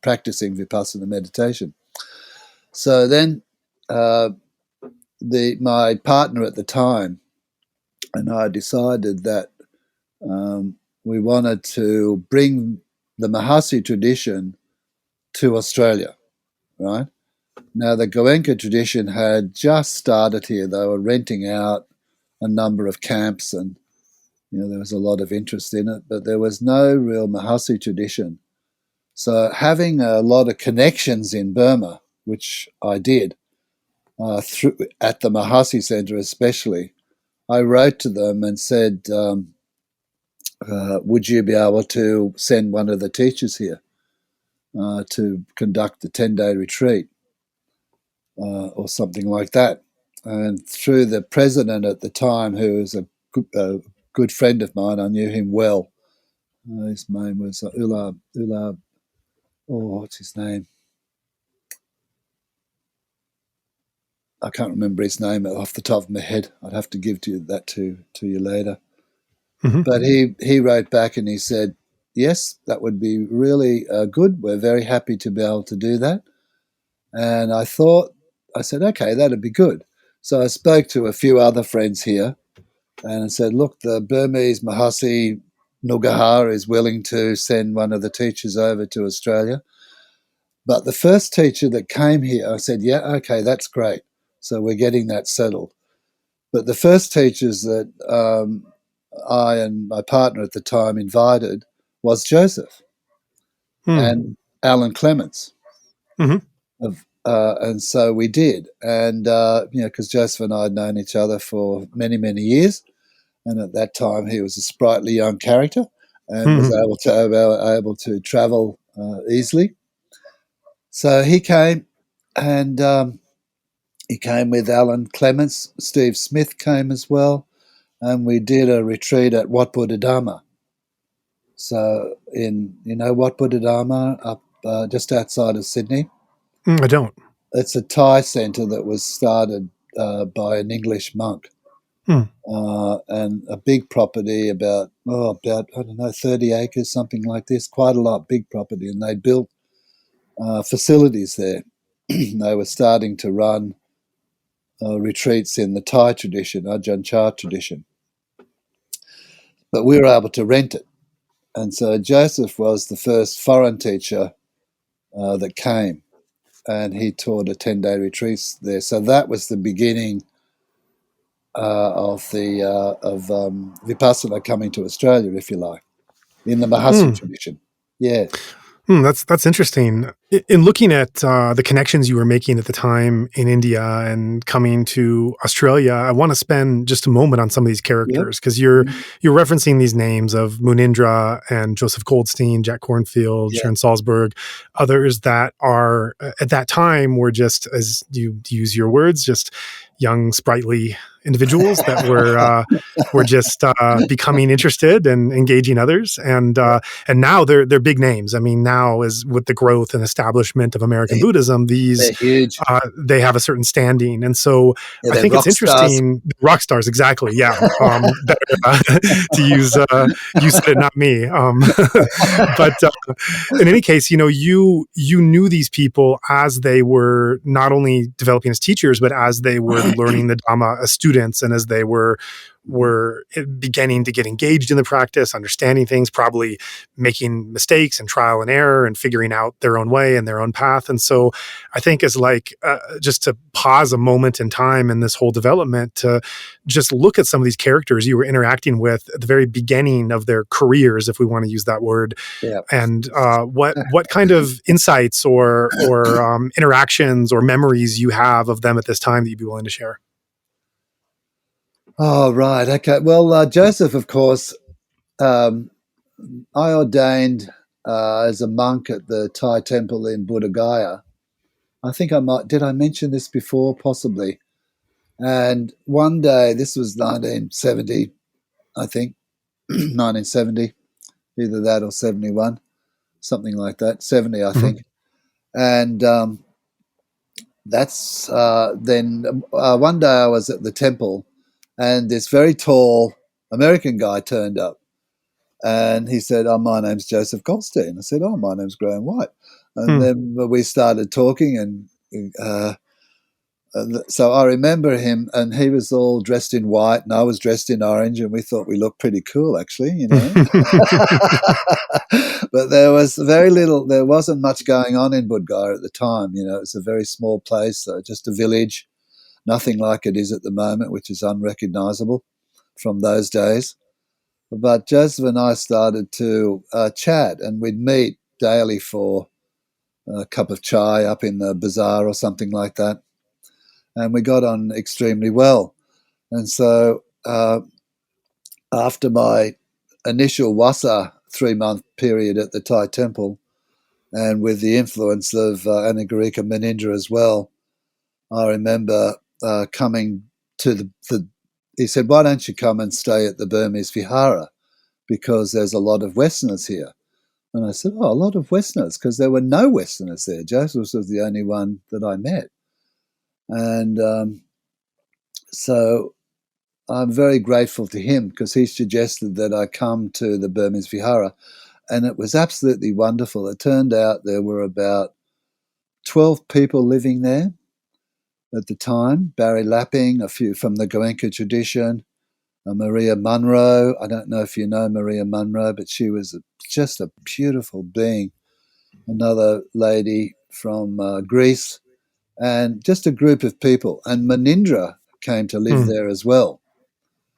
practicing vipassana meditation. So then my partner at the time and I decided that we wanted to bring the Mahasi tradition to Australia, right? Now, the Goenka tradition had just started here. They were renting out a number of camps, and there was a lot of interest in it, but there was no real Mahasi tradition. So having a lot of connections in Burma, which I did, at the Mahasi Center especially, I wrote to them and said, would you be able to send one of the teachers here to conduct a 10-day retreat or something like that? And through the president at the time, who was a good friend of mine, I knew him well. His name was what's his name? I can't remember his name off the top of my head. I'd have to give that to you later. But he wrote back and he said, yes, that would be really good. We're very happy to be able to do that. And I said, okay, that'd be good. So I spoke to a few other friends here and I said, look, the Burmese Mahasi Nugaha is willing to send one of the teachers over to Australia. But the first teacher that came here, I said, yeah, okay, that's great. So we're getting that settled. But the first teachers that I and my partner at the time invited was Joseph and Alan Clements And so we did. And, because Joseph and I had known each other for many, many years. And at that time, he was a sprightly young character and was able to travel easily. So he came, and he came with Alan Clements. Steve Smith came as well. And we did a retreat at Wat Buddha. So Wat Buddha, up just outside of Sydney. I don't. It's a Thai centre that was started by an English monk. And a big property about I don't know, 30 acres, something like this, quite a lot, big property. And they built facilities there. They were starting to run retreats in the Thai tradition, Ajahn Chah tradition. But we were able to rent it. And so Joseph was the first foreign teacher that came, and he taught a 10-day retreat there. So that was the beginning of vipassana coming to Australia, if you like, in the Mahasi tradition. Yeah. That's interesting. In looking at the connections you were making at the time in India and coming to Australia, I want to spend just a moment on some of these characters, because you're referencing these names of Munindra and Joseph Goldstein, Jack Kornfield, Sharon Salzberg, others that are at that time were just, as you use your words, just young, sprightly individuals that were just becoming interested and engaging others, and now they're big names. I mean, now as with the growth and establishment of American Buddhism, these huge. They have a certain standing, and so I think it's interesting. Rock stars, exactly. Yeah, better to use you said it, not me. But in any case, you knew these people as they were not only developing as teachers, but as they were learning the Dhamma as students, and as they were beginning to get engaged in the practice, understanding things, probably making mistakes and trial and error and figuring out their own way and their own path. And so I think as just to pause a moment in time in this whole development, to just look at some of these characters you were interacting with at the very beginning of their careers, if we want to use that word, and what kind of insights or interactions or memories you have of them at this time that you'd be willing to share. Oh, right. Okay. Well, Joseph, of course, I ordained as a monk at the Thai temple in Bodghaya. I think did I mention this before? Possibly. And one day, this was 1970, I think, 1970, either that or 71, something like that, 70, I think. And that's then one day I was at the temple, and this very tall American guy turned up, and he said, "Oh, my name's Joseph Goldstein." I said, "Oh, my name's Grahame White." And then we started talking, and so I remember him, and he was all dressed in white, and I was dressed in orange, and we thought we looked pretty cool, actually, But there was there wasn't much going on in Bodghaya at the time. It was a very small place, just a village, nothing like it is at the moment, which is unrecognizable from those days. But Joseph and I started to chat, and we'd meet daily for a cup of chai up in the bazaar or something like that. And we got on extremely well. And so after my initial wasa 3-month period at the Thai temple, and with the influence of Goenka and Munindra as well, I remember coming to he said, "Why don't you come and stay at the Burmese Vihara, because there's a lot of Westerners here." And I said, "Oh, a lot of Westerners," because there were no Westerners there. Joseph was the only one that I met. And so I'm very grateful to him, because he suggested that I come to the Burmese Vihara, and it was absolutely wonderful. It turned out there were about 12 people living there at the time. Barry Lapping, a few from the Goenka tradition, Maria Munro. I don't know if you know Maria Munro, but she was just a beautiful being. Another lady from Greece, and just a group of people. And Munindra came to live there as well.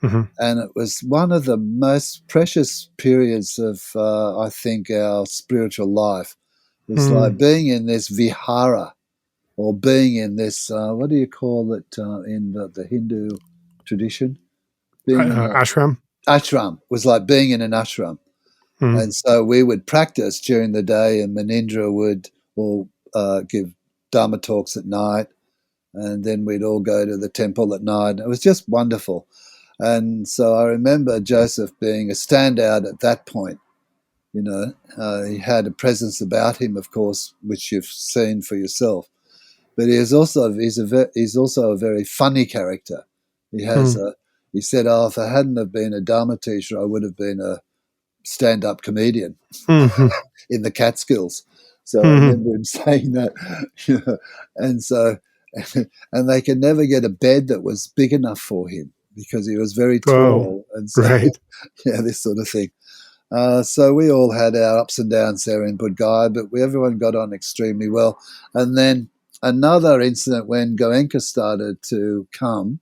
And it was one of the most precious periods of, I think, our spiritual life. It's like being in this vihara or being in this, what do you call it in the Hindu tradition? Being in an Ashram. ashram was like being in an ashram. Mm. And so we would practice during the day, and Munindra would all give Dhamma talks at night, and then we'd all go to the temple at night. It was just wonderful. And so I remember Joseph being a standout at that point. You know, he had a presence about him, of course, which you've seen for yourself. But he's also a very funny character. He has he said, "Oh, if I hadn't have been a Dharma teacher, I would have been a stand-up comedian Mm-hmm. in the Catskills." So I Mm-hmm. remember him saying that, you know, and so and they could never get a bed that was big enough for him because he was very Oh, tall, and so right. yeah, this sort of thing. So we all had our ups and downs there in Bodghaya, but everyone got on extremely well. And then another incident when Goenka started to come,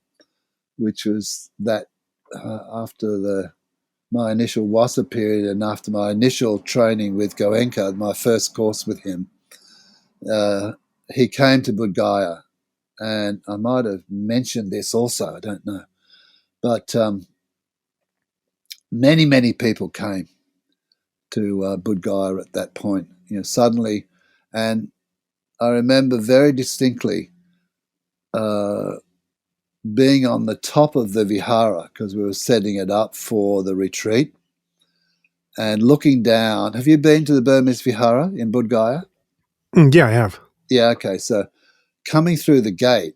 which was that after my initial Wasa period and after my initial training with Goenka, my first course with him, he came to Bodghaya. And I might have mentioned this also, I don't know. But many, many people came to Bodghaya at that point, you know, suddenly. And I remember very distinctly being on the top of the vihara because we were setting it up for the retreat and looking down. Have you been to the Burmese vihara in Bodghaya? Yeah, I have. Yeah, okay. So coming through the gate,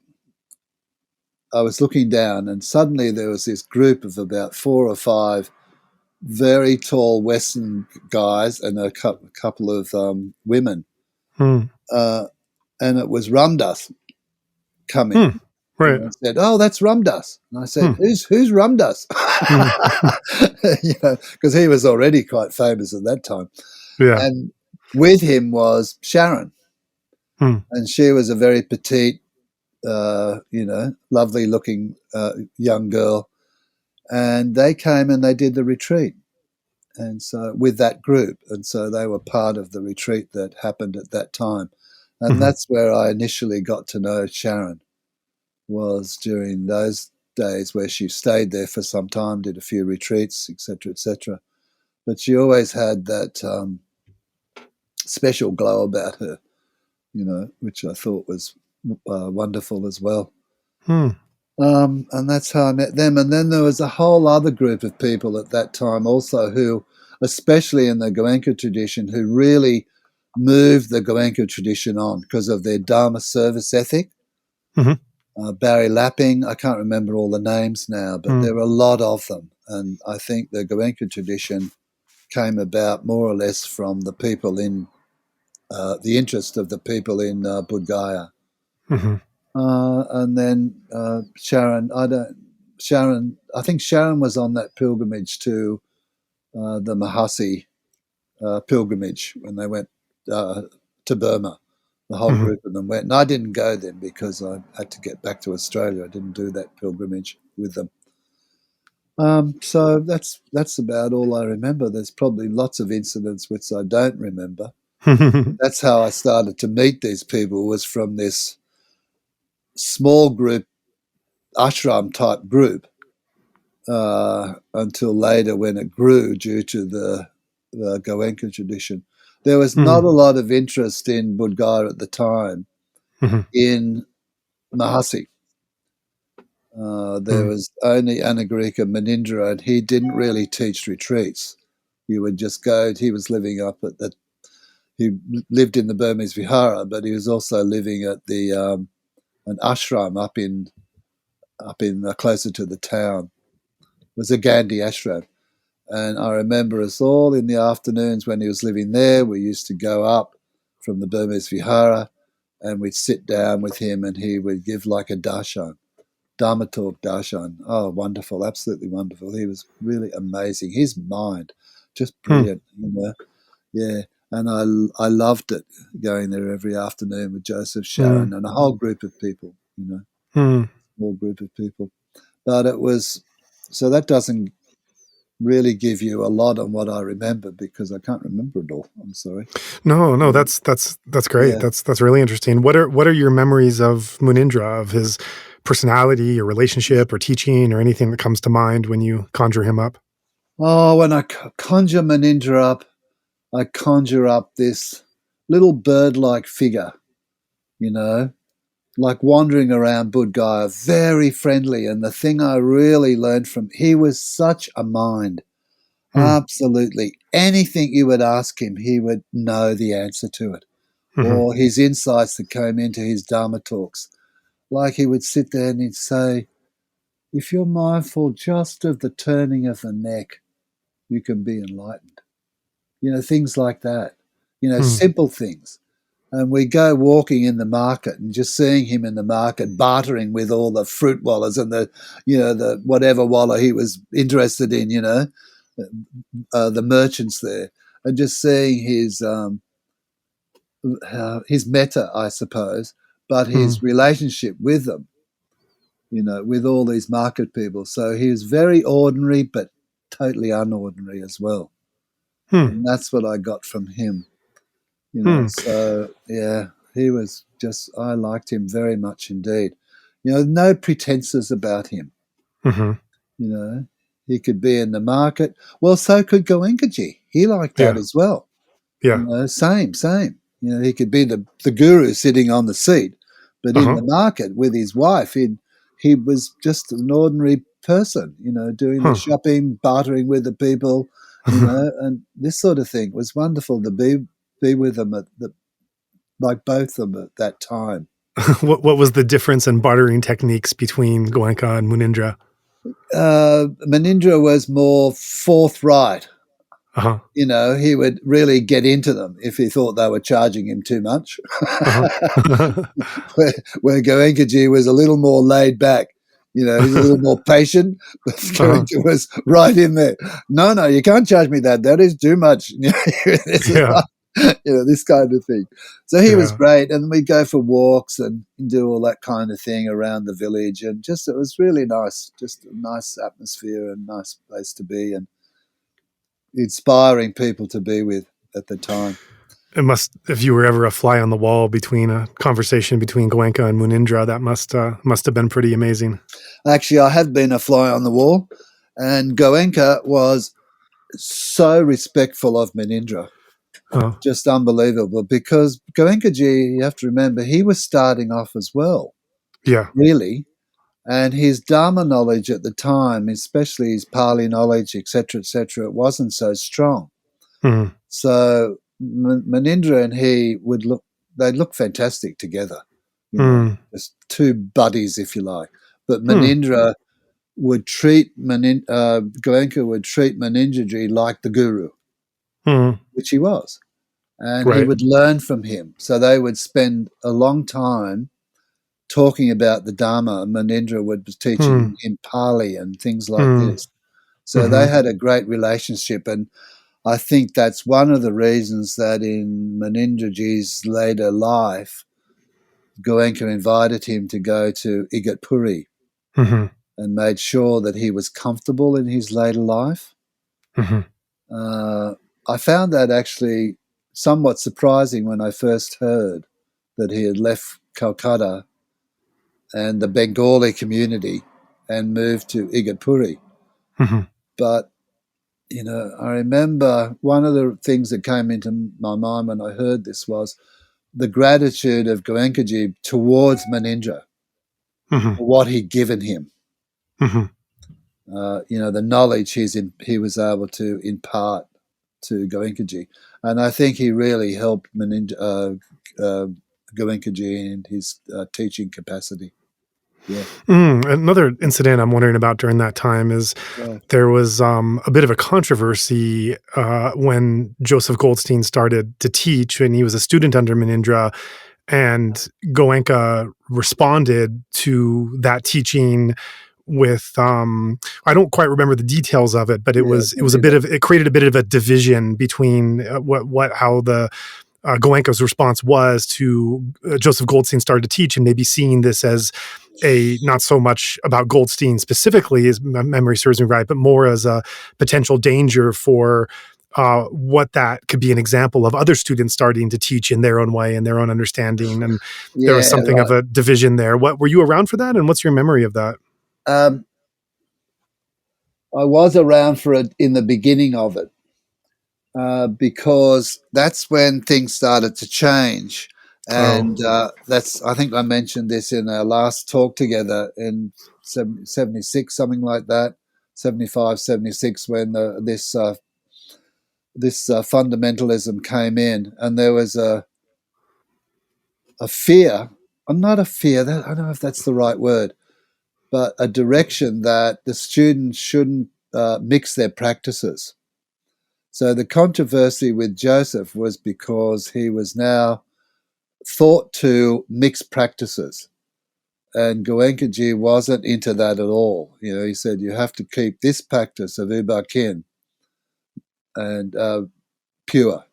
I was looking down and suddenly there was this group of about 4 or 5 very tall Western guys and a couple of women. Mm. And it was Ramdas coming. Mm. Right. And I said, "Oh, that's Ramdas." And I said, Mm. Who's Ramdas?" Mm. You know, because he was already quite famous at that time. Yeah. And with him was Sharon. Mm. And she was a very petite, you know, lovely looking young girl. And they came and they did the retreat. And so with that group. And so they were part of the retreat that happened at that time. And Mm-hmm. that's where I initially got to know Sharon, was during those days where she stayed there for some time, did a few retreats, etc., etc. But she always had that special glow about her, you know, which I thought was wonderful as well. Mm. And that's how I met them. And then there was a whole other group of people at that time also who, especially in the Goenka tradition, who really moved the Goenka tradition on because of their Dharma service ethic. Mm-hmm. Barry Lapping, I can't remember all the names now, but there were a lot of them. And I think the Goenka tradition came about more or less from the people in the interest of the people in Bodghaya. Mm-hmm. And then Sharon, I think Sharon was on that pilgrimage to the Mahasi pilgrimage when they went to Burma. The whole Mm-hmm. group of them went. And I didn't go then because I had to get back to Australia. I didn't do that pilgrimage with them. So that's about all I remember. There's probably lots of incidents which I don't remember. That's how I started to meet these people, was from this small group, ashram type group, until later when it grew due to the Goenka tradition. There was not a lot of interest in Bodghaya at the time Mm-hmm. in Mahasi. There was only Anagarika Munindra, and he didn't really teach retreats. You would just go. He was living up at that. He lived in the Burmese Vihara, but he was also living at the an ashram up in closer to the town. It was a Gandhi ashram, and I remember us all in the afternoons when he was living there. We used to go up from the Burmese Vihara, and we'd sit down with him, and he would give like a darshan. Dharma talk darshan. Oh, wonderful, absolutely wonderful. He was really amazing. His mind, just brilliant, you know. Yeah, and I loved it, going there every afternoon with Joseph, Sharon, and a whole group of people, you know, small group of people. But it was, so that doesn't really give you a lot on what I remember because I can't remember it all. I'm sorry. No, that's great. Yeah. That's really interesting. What are your memories of Munindra, of his personality or relationship or teaching or anything that comes to mind when you conjure him up? Oh, when I conjure Munindra up, I conjure up this little bird-like figure, you know, like wandering around Bodghaya, very friendly. And the thing I really learned from, he was such a mind. Absolutely. Anything you would ask him, he would know the answer to it. Mm-hmm. Or his insights that came into his Dhamma talks. Like he would sit there and he'd say, if you're mindful just of the turning of the neck, you can be enlightened. You know, things like that. You know, simple things. And we go walking in the market and just seeing him in the market bartering with all the fruit wallahs and the whatever wallah he was interested in, the merchants there, and just seeing his metta, I suppose, but his relationship with them, with all these market people. So he was very ordinary, but totally unordinary as well. And that's what I got from him, So, yeah, he was just, I liked him very much indeed. No pretenses about him. He could be in the market. Well, so could Goenkaji. He liked that as well. Yeah. Same. He could be the guru sitting on the seat, but in the market with his wife, he was just an ordinary person, doing the shopping, bartering with the people, and this sort of thing. It was wonderful to be with them like both of them at that time. What was the difference in bartering techniques between Goenka and Munindra? Munindra was more forthright. He would really get into them if he thought they were charging him too much. Where Goenkaji was a little more laid back. He's a little more patient, but Goenka was right in there. No, you can't charge me that. That is too much. This kind of thing. So he was great, and we'd go for walks and do all that kind of thing around the village, and it was really nice, just a nice atmosphere and nice place to be, and inspiring people to be with at the time. If you were ever a fly on the wall between a conversation between Goenka and Munindra, that must have been pretty amazing. Actually, I have been a fly on the wall, and Goenka was so respectful of Munindra. Just unbelievable, because Goenkaji, you have to remember, he was starting off as well. Yeah. Really. And his Dhamma knowledge at the time, especially his Pali knowledge, etc., it wasn't so strong. So Munindra and he they'd look fantastic together. Just two buddies, if you like. But Munindra would treat Goenka would treat Munindraji like the guru, which he was. And he would learn from him. So they would spend a long time talking about the Dhamma. Munindra would be teaching in Pali and things like this. So they had a great relationship. And I think that's one of the reasons that in Munindraji's later life, Goenka invited him to go to Igatpuri and made sure that he was comfortable in his later life. I found that actually somewhat surprising when I first heard that he had left Calcutta and the Bengali community and moved to Igatpuri. But, I remember one of the things that came into my mind when I heard this was the gratitude of Goenkaji towards Munindra for what he'd given him. The knowledge he was able to impart to Goenkaji. And I think he really helped Goenkaji in his teaching capacity. Yeah. Another incident I'm wondering about during that time is there was a bit of a controversy when Joseph Goldstein started to teach, and he was a student under Munindra, and Goenka responded to that teaching with I don't quite remember the details of it, but it created a bit of a division between how the Goenka's response was to Joseph Goldstein started to teach, and maybe seeing this as not so much about Goldstein specifically, as my memory serves me right, but more as a potential danger for what that could be an example of other students starting to teach in their own way and their own understanding. And there was Yeah, something of right. a division there. What were you around for that? And what's your memory of that? I was around for it in the beginning of it, because that's when things started to change. And that's, I think I mentioned this in our last talk together in 76, something like that, 75, 76, when this fundamentalism came in, and there was a fear. I'm not a fear. I don't know if that's the right word, but a direction that the students shouldn't mix their practices. So the controversy with Joseph was because he was now thought to mix practices. And Goenkaji wasn't into that at all. You know, he said, you have to keep this practice of Ubakin and pure,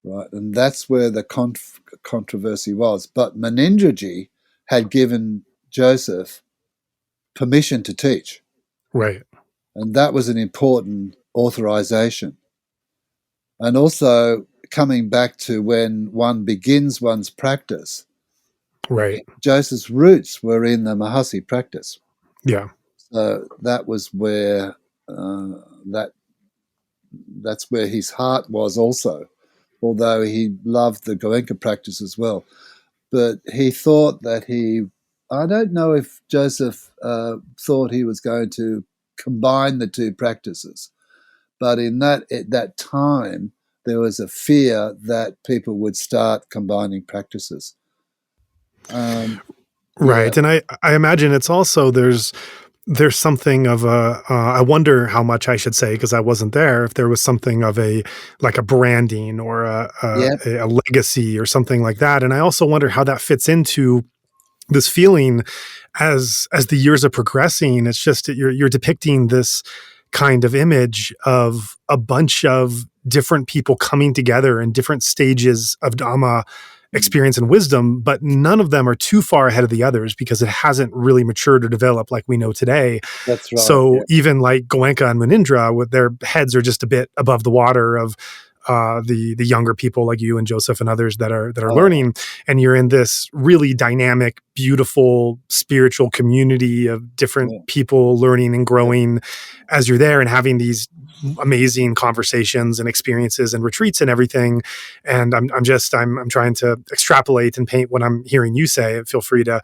right? And that's where the controversy was. But Munindraji had given Joseph permission to teach. Right. And that was an important authorization. And also coming back to when one begins one's practice, Right. Joseph's roots were in the Mahasi practice. Yeah. So that was where that's where his heart was also, although he loved the Goenka practice as well. But he thought that I don't know if Joseph thought he was going to combine the two practices, but at that time, there was a fear that people would start combining practices. Right. And I imagine it's also, there's something of I wonder how much I should say, because I wasn't there, if there was something of like a branding or a legacy or something like that. And I also wonder how that fits into this feeling as the years are progressing. It's just that you're depicting this kind of image of a bunch of different people coming together in different stages of Dhamma experience and wisdom, but none of them are too far ahead of the others because it hasn't really matured or developed like we know today. That's right. So even like Goenka and Munindra, with their heads are just a bit above the water of the younger people like you and Joseph and others that are learning, and you're in this really dynamic, beautiful spiritual community of different people learning and growing as you're there and having these amazing conversations and experiences and retreats and everything. And I'm trying to extrapolate and paint what I'm hearing you say. Feel free to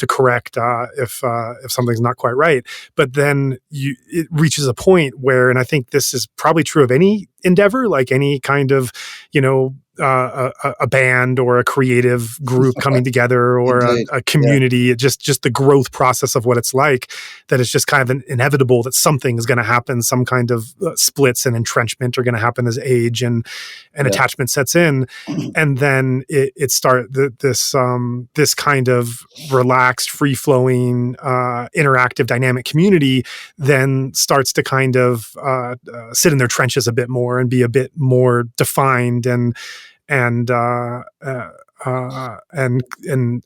correct if something's not quite right. But then it reaches a point where, and I think this is probably true of any endeavor, like any kind of, a band or a creative group coming together or a community, just the growth process of what it's like, that it's just kind of inevitable that something is going to happen, some kind of splits and entrenchment are going to happen as age and attachment sets in. And then it starts this kind of relaxed, free-flowing, interactive, dynamic community then starts to kind of sit in their trenches a bit more and be a bit more defined and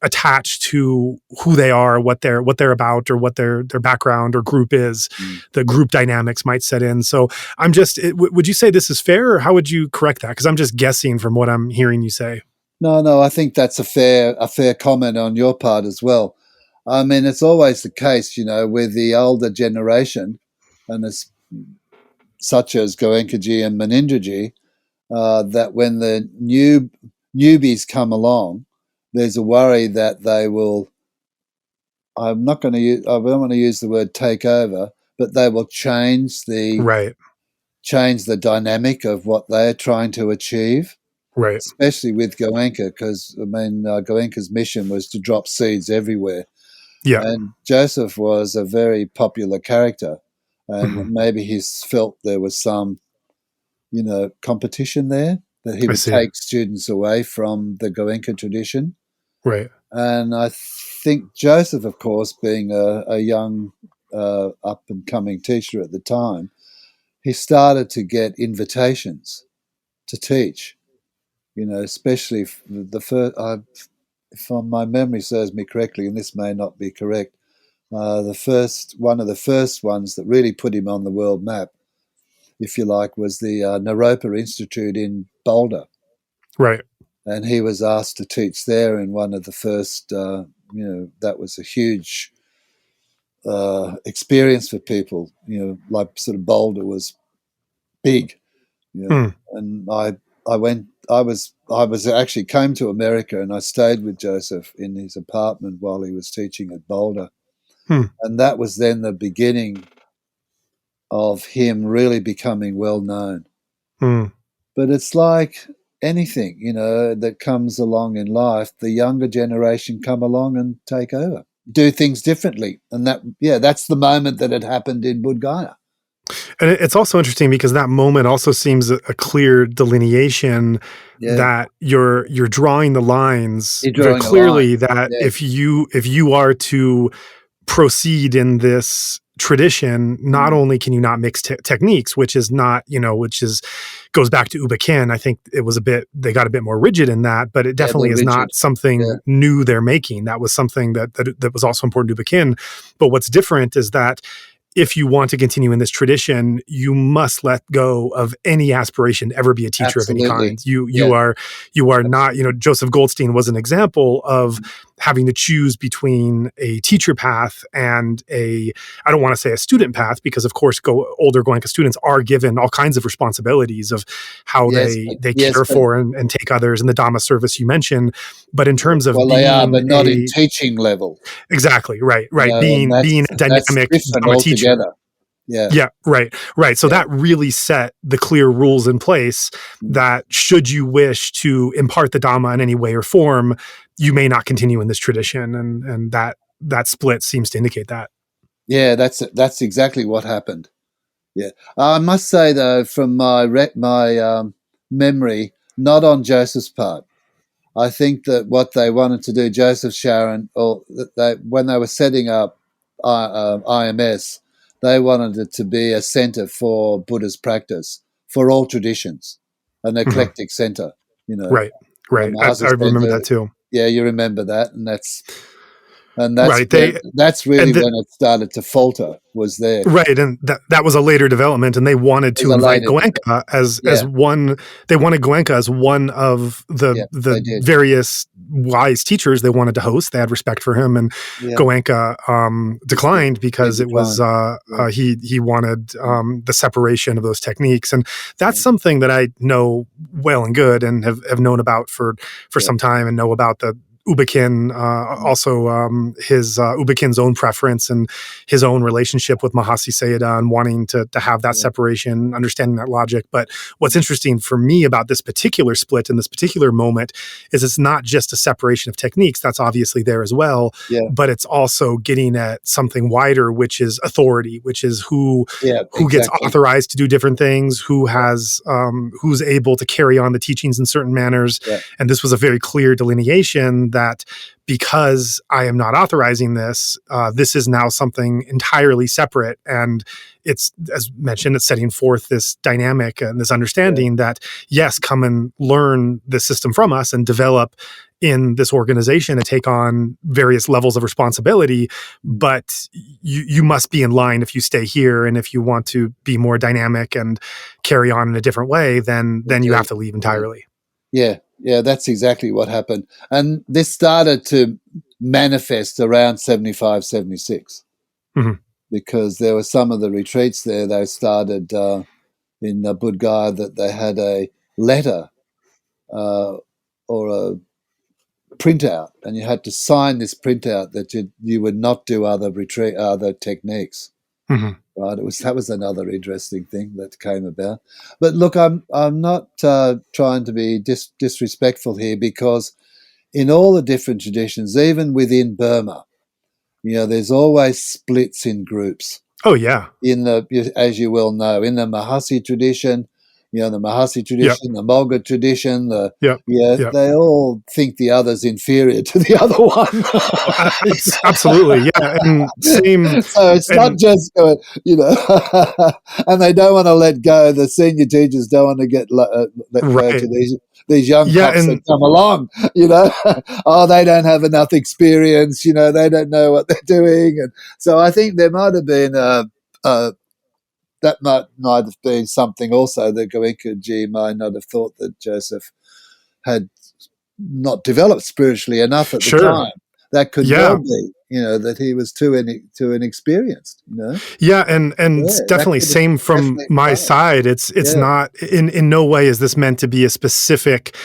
attached to who they are, what they're about, or what their background or group is. The group dynamics might set in. So I'm just, would you say this is fair, or how would you correct that? Because I'm just guessing from what I'm hearing you say. No, I think that's a fair comment on your part as well. I mean, it's always the case, with the older generation, and it's such as Goenkaji and Munindraji, that when the newbies come along, there's a worry that they will. I don't want to use the word take over, but they will change the dynamic of what they're trying to achieve. Right. Especially with Goenka, because Goenka's mission was to drop seeds everywhere. Yeah. And Joseph was a very popular character, and maybe he felt there was some, competition there, that he would take students away from the Goenka tradition. Right. And I think Joseph, of course, being a young up and coming teacher at the time, he started to get invitations to teach. Especially the first. if my memory serves me correctly, and this may not be correct, one of the first ones that really put him on the world map, if you like, was the Naropa Institute in Boulder. Right. And he was asked to teach there in one of the first, that was a huge experience for people, like sort of Boulder was big, Mm. and I was actually came to America and I stayed with Joseph in his apartment while he was teaching at Boulder. Mm. And that was then the beginning of him really becoming well known. Mm. But it's like anything, that comes along in life, the younger generation come along and take over, do things differently. And that's the moment that it happened in Bodghaya. And it's also interesting because that moment also seems a clear delineation that you're drawing the lines very clearly that if you are to proceed in this tradition, not only can you not mix techniques, which is not, goes back to Ubakin. I think they got a bit more rigid in that, but it definitely is not something new they're making. That was something that was also important to Ubakin. But what's different is that if you want to continue in this tradition, you must let go of any aspiration to ever be a teacher of any kind. You are not, Joseph Goldstein was an example of having to choose between a teacher path and I don't want to say a student path, because of course older Goenka students are given all kinds of responsibilities of how they care for and take others in the Dhamma service you mentioned. But in terms of they are, but not in teaching level. Exactly. Right. Being a dynamic Dhamma teacher. Yeah. Right. So that really set the clear rules in place that should you wish to impart the Dhamma in any way or form, you may not continue in this tradition. And that split seems to indicate that. Yeah, that's exactly what happened. Yeah. I must say though, from my memory, not on Joseph's part, I think that what they wanted to do, Joseph, Sharon, when they were setting up IMS, they wanted it to be a center for Buddhist practice for all traditions, an eclectic center. Right. I remember that too. Yeah, you remember that, and that's really when it started to falter. Was there right, and that was a later development, and they wanted to invite Goenka as one. They wanted Goenka as one of the various wise teachers they wanted to host. They had respect for him, and Goenka declined because it was he wanted the separation of those techniques, and that's something that I know well and good, and have known about for some time, and know about the Ubakin, also his Ubakin's own preference and his own relationship with Mahasi Sayadaw and wanting to have that separation, understanding that logic. But what's interesting for me about this particular split in this particular moment is it's not just a separation of techniques. That's obviously there as well, but it's also getting at something wider, which is authority, which is who gets authorized to do different things, who has who's able to carry on the teachings in certain manners. And this was a very clear delineation that because I am not authorizing this, this is now something entirely separate. And it's, as mentioned, it's setting forth this dynamic and this understanding that, yes, come and learn this system from us and develop in this organization and take on various levels of responsibility, but you must be in line if you stay here. And if you want to be more dynamic and carry on in a different way, then you have to leave entirely. Yeah, that's exactly what happened. And this started to manifest around 75, 76, because there were some of the retreats there, they started in Bodghaya that they had a letter or a printout, and you had to sign this printout that you would not do other techniques. Right, that was another interesting thing that came about. But look, I'm not trying to be disrespectful here, because in all the different traditions, even within Burma, there's always splits in groups. Oh yeah. As you well know, in the Mahasi tradition, the Mahasi Yep. tradition, the Mulga tradition, Yep. Yep. they all think the other's inferior to the other one. Absolutely. Yeah. And same. So it's not just, and they don't want to let go. The senior teachers don't want to let go to these young pups that come along, oh, they don't have enough experience, they don't know what they're doing. And so I think there might have been that might have been something also that Goenkaji might not have thought that Joseph had not developed spiritually enough at the time. That could well be, that he was too inexperienced, Yeah, and definitely same from my side. It's not in no way is this meant to be a specific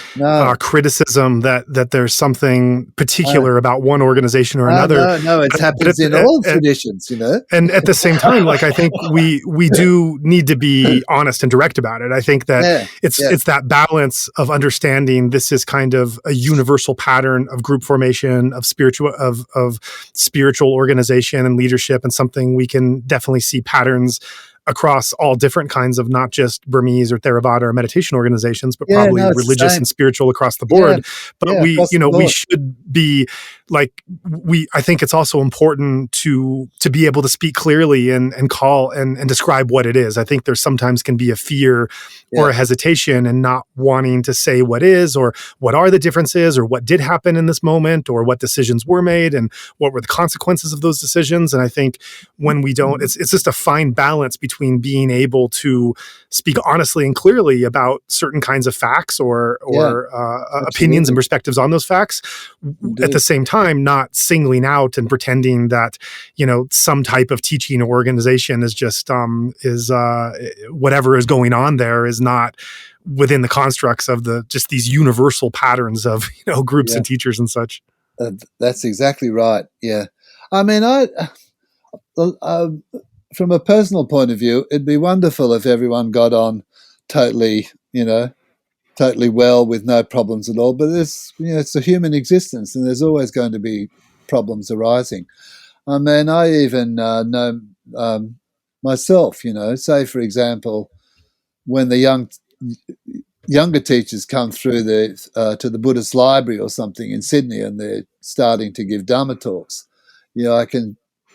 criticism that there's something particular about one organization or another. No, it happens in all traditions, And at the same time, like I think we do need to be honest and direct about it. I think that it's that balance of understanding this is kind of a universal pattern of group formation, of spiritual organization and leadership, and something we can definitely see patterns across all different kinds of not just Burmese or Theravada or meditation organizations, but probably religious and spiritual across the board. But we should be like, I think it's also important to be able to speak clearly and call and describe what it is. I think there sometimes can be a fear or a hesitation and not wanting to say what is, or what are the differences, or what did happen in this moment, or what decisions were made and what were the consequences of those decisions. And I think when we don't, it's just a fine balance between being able to speak honestly and clearly about certain kinds of facts or opinions and perspectives on those facts. Indeed. At the same time, not singling out and pretending that, some type of teaching or organization is just, whatever is going on there is not within the constructs of just these universal patterns of, groups and teachers and such. That's exactly right. Yeah. I mean, from a personal point of view, it'd be wonderful if everyone got on totally well with no problems at all. But it's a human existence, and there's always going to be problems arising. I mean, I even know myself. Say for example, when the younger teachers come through to the Buddhist library or something in Sydney, and they're starting to give Dhamma talks.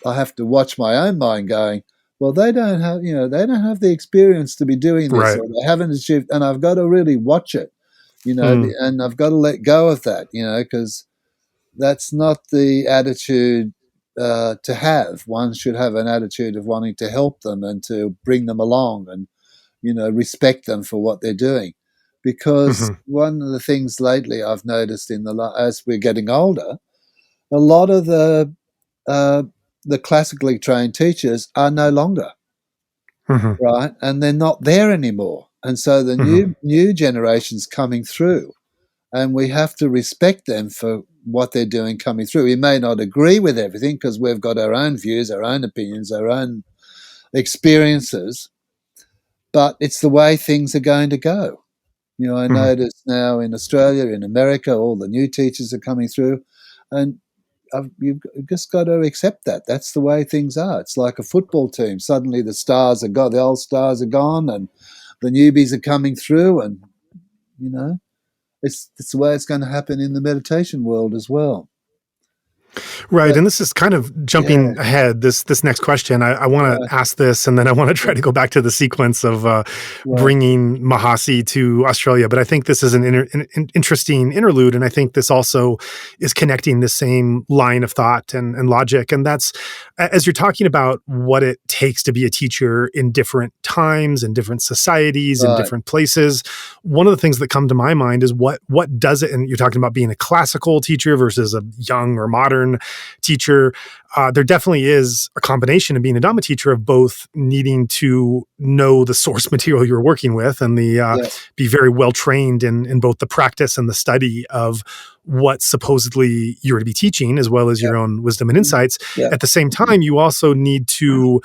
I have to watch my own mind going, well, they don't have the experience to be doing this, or they haven't achieved, and I've got to really watch it, and I've got to let go of that, because that's not the attitude to have. One should have an attitude of wanting to help them and to bring them along and, respect them for what they're doing. Because one of the things lately I've noticed as we're getting older, a lot of the classically trained teachers are no longer, right? And they're not there anymore. And so the new generation's coming through, and we have to respect them for what they're doing coming through. We may not agree with everything because we've got our own views, our own opinions, our own experiences, but it's the way things are going to go. I notice now in Australia, in America, all the new teachers are coming through, and you've just got to accept that. That's the way things are. It's like a football team. Suddenly the stars are gone, the old stars are gone, and the newbies are coming through, and, it's the way it's going to happen in the meditation world as well. Right. And this is kind of jumping ahead, this next question. I want to ask this, and then I want to try to go back to the sequence of bringing Mahasi to Australia. But I think this is an interesting interlude, and I think this also is connecting the same line of thought and logic. And that's, as you're talking about what it takes to be a teacher in different times, in different societies, in different places, one of the things that come to my mind is what does it, and you're talking about being a classical teacher versus a young or modern teacher. There definitely is a combination of being a Dhamma teacher of both needing to know the source material you're working with and be very well trained in both the practice and the study of what supposedly you're to be teaching, as well as your own wisdom and insights. At the same time, you also need to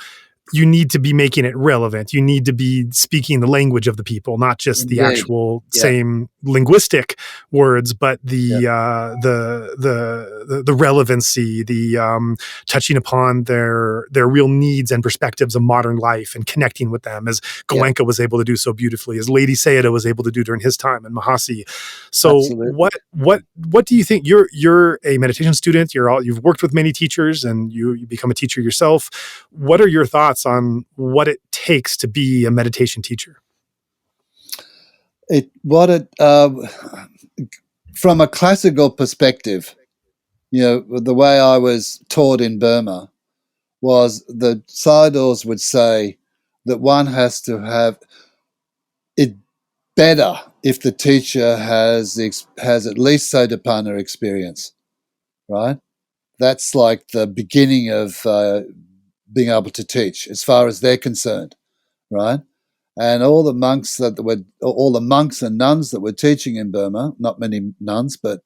you need to be making it relevant. You need to be speaking the language of the people, not just the actual same linguistic words, but the relevancy, the touching upon their real needs and perspectives of modern life and connecting with them, as Goenka was able to do so beautifully, as Lady Sayadaw was able to do during his time, and Mahasi. So Absolutely. what do you think? You're a meditation student. You've worked with many teachers, and you become a teacher yourself. What are your thoughts on what it takes to be a meditation teacher? From a classical perspective, the way I was taught in Burma was the Sayadaws would say that one has to have it better if the teacher has at least Sotapanna experience, right? That's like the beginning of being able to teach, as far as they're concerned, right? And all the monks and nuns that were teaching in Burma, not many nuns, but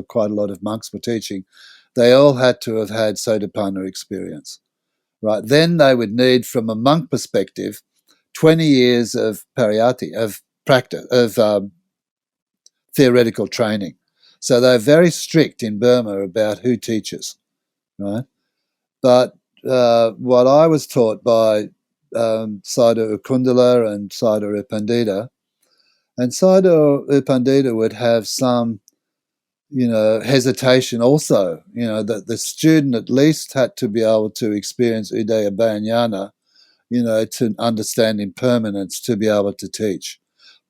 quite a lot of monks were teaching, they all had to have had Sotapanna experience, right? Then they would need, from a monk perspective, 20 years of pariyatti, of practice, of theoretical training. So they're very strict in Burma about who teaches, right? But what I was taught by Sayadaw U Kundala and Sayadaw U Pandita, and Sayadaw U Pandita would have some, hesitation also, that the student at least had to be able to experience Udaya Bhayanyana, to understand impermanence, to be able to teach,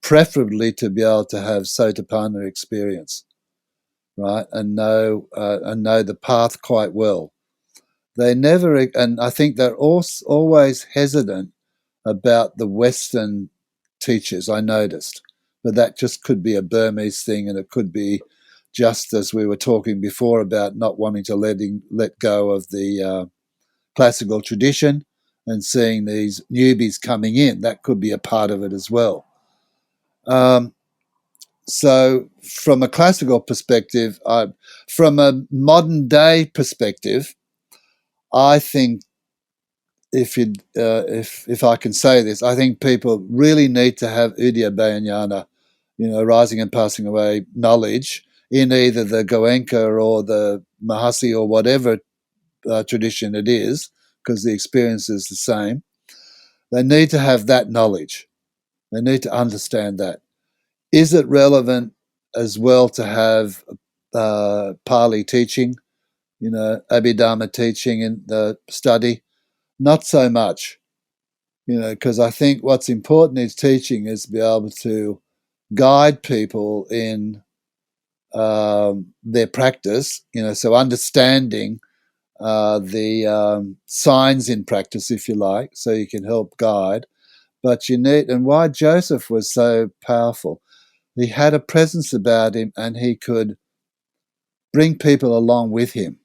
preferably to be able to have Sotapanna experience, right, and know the path quite well. They never, and I think they're always hesitant about the Western teachers, I noticed. But that just could be a Burmese thing, and it could be just as we were talking before about not wanting to let go of the classical tradition and seeing these newbies coming in. That could be a part of it as well. So from a classical perspective, from a modern day perspective, I think if I can say this, I think people really need to have Udaya Bhayanyana, rising and passing away knowledge in either the Goenka or the Mahasi or whatever tradition it is, because the experience is the same. They need to have that knowledge. They need to understand that. Is it relevant as well to have Pali teaching, Abhidhamma teaching in the study? Not so much, because I think what's important is teaching is to be able to guide people in their practice, so understanding the signs in practice, if you like, so you can help guide. But and why Joseph was so powerful, he had a presence about him and he could bring people along with him.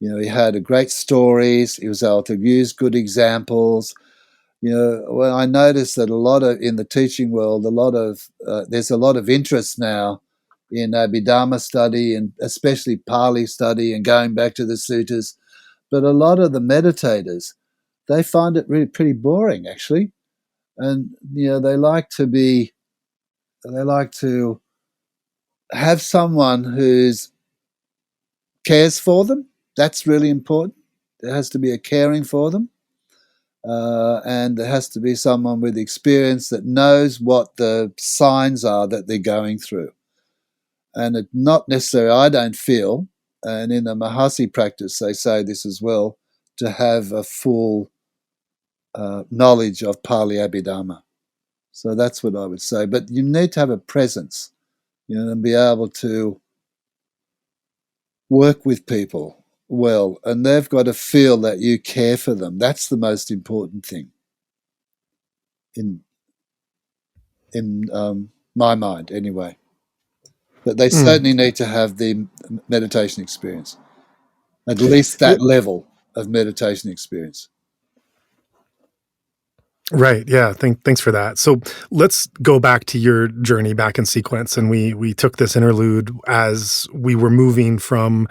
He had great stories. He was able to use good examples. Well, I noticed that in the teaching world, there's a lot of interest now in Abhidhamma study and especially Pali study and going back to the suttas. But a lot of the meditators, they find it really pretty boring, actually. And, they like to have someone who cares for them. That's really important. There has to be a caring for them. And there has to be someone with experience that knows what the signs are that they're going through. And it not necessarily, I don't feel, and in the Mahasi practice they say this as well, to have a full knowledge of Pali Abhidhamma. So that's what I would say. But you need to have a presence, and be able to work with people well, and they've got to feel that you care for them. That's the most important thing in my mind, anyway. But they certainly need to have the meditation experience, at least that level of meditation experience. Right. Yeah. Thanks for that. So let's go back to your journey back in sequence. And we took this interlude as we were moving from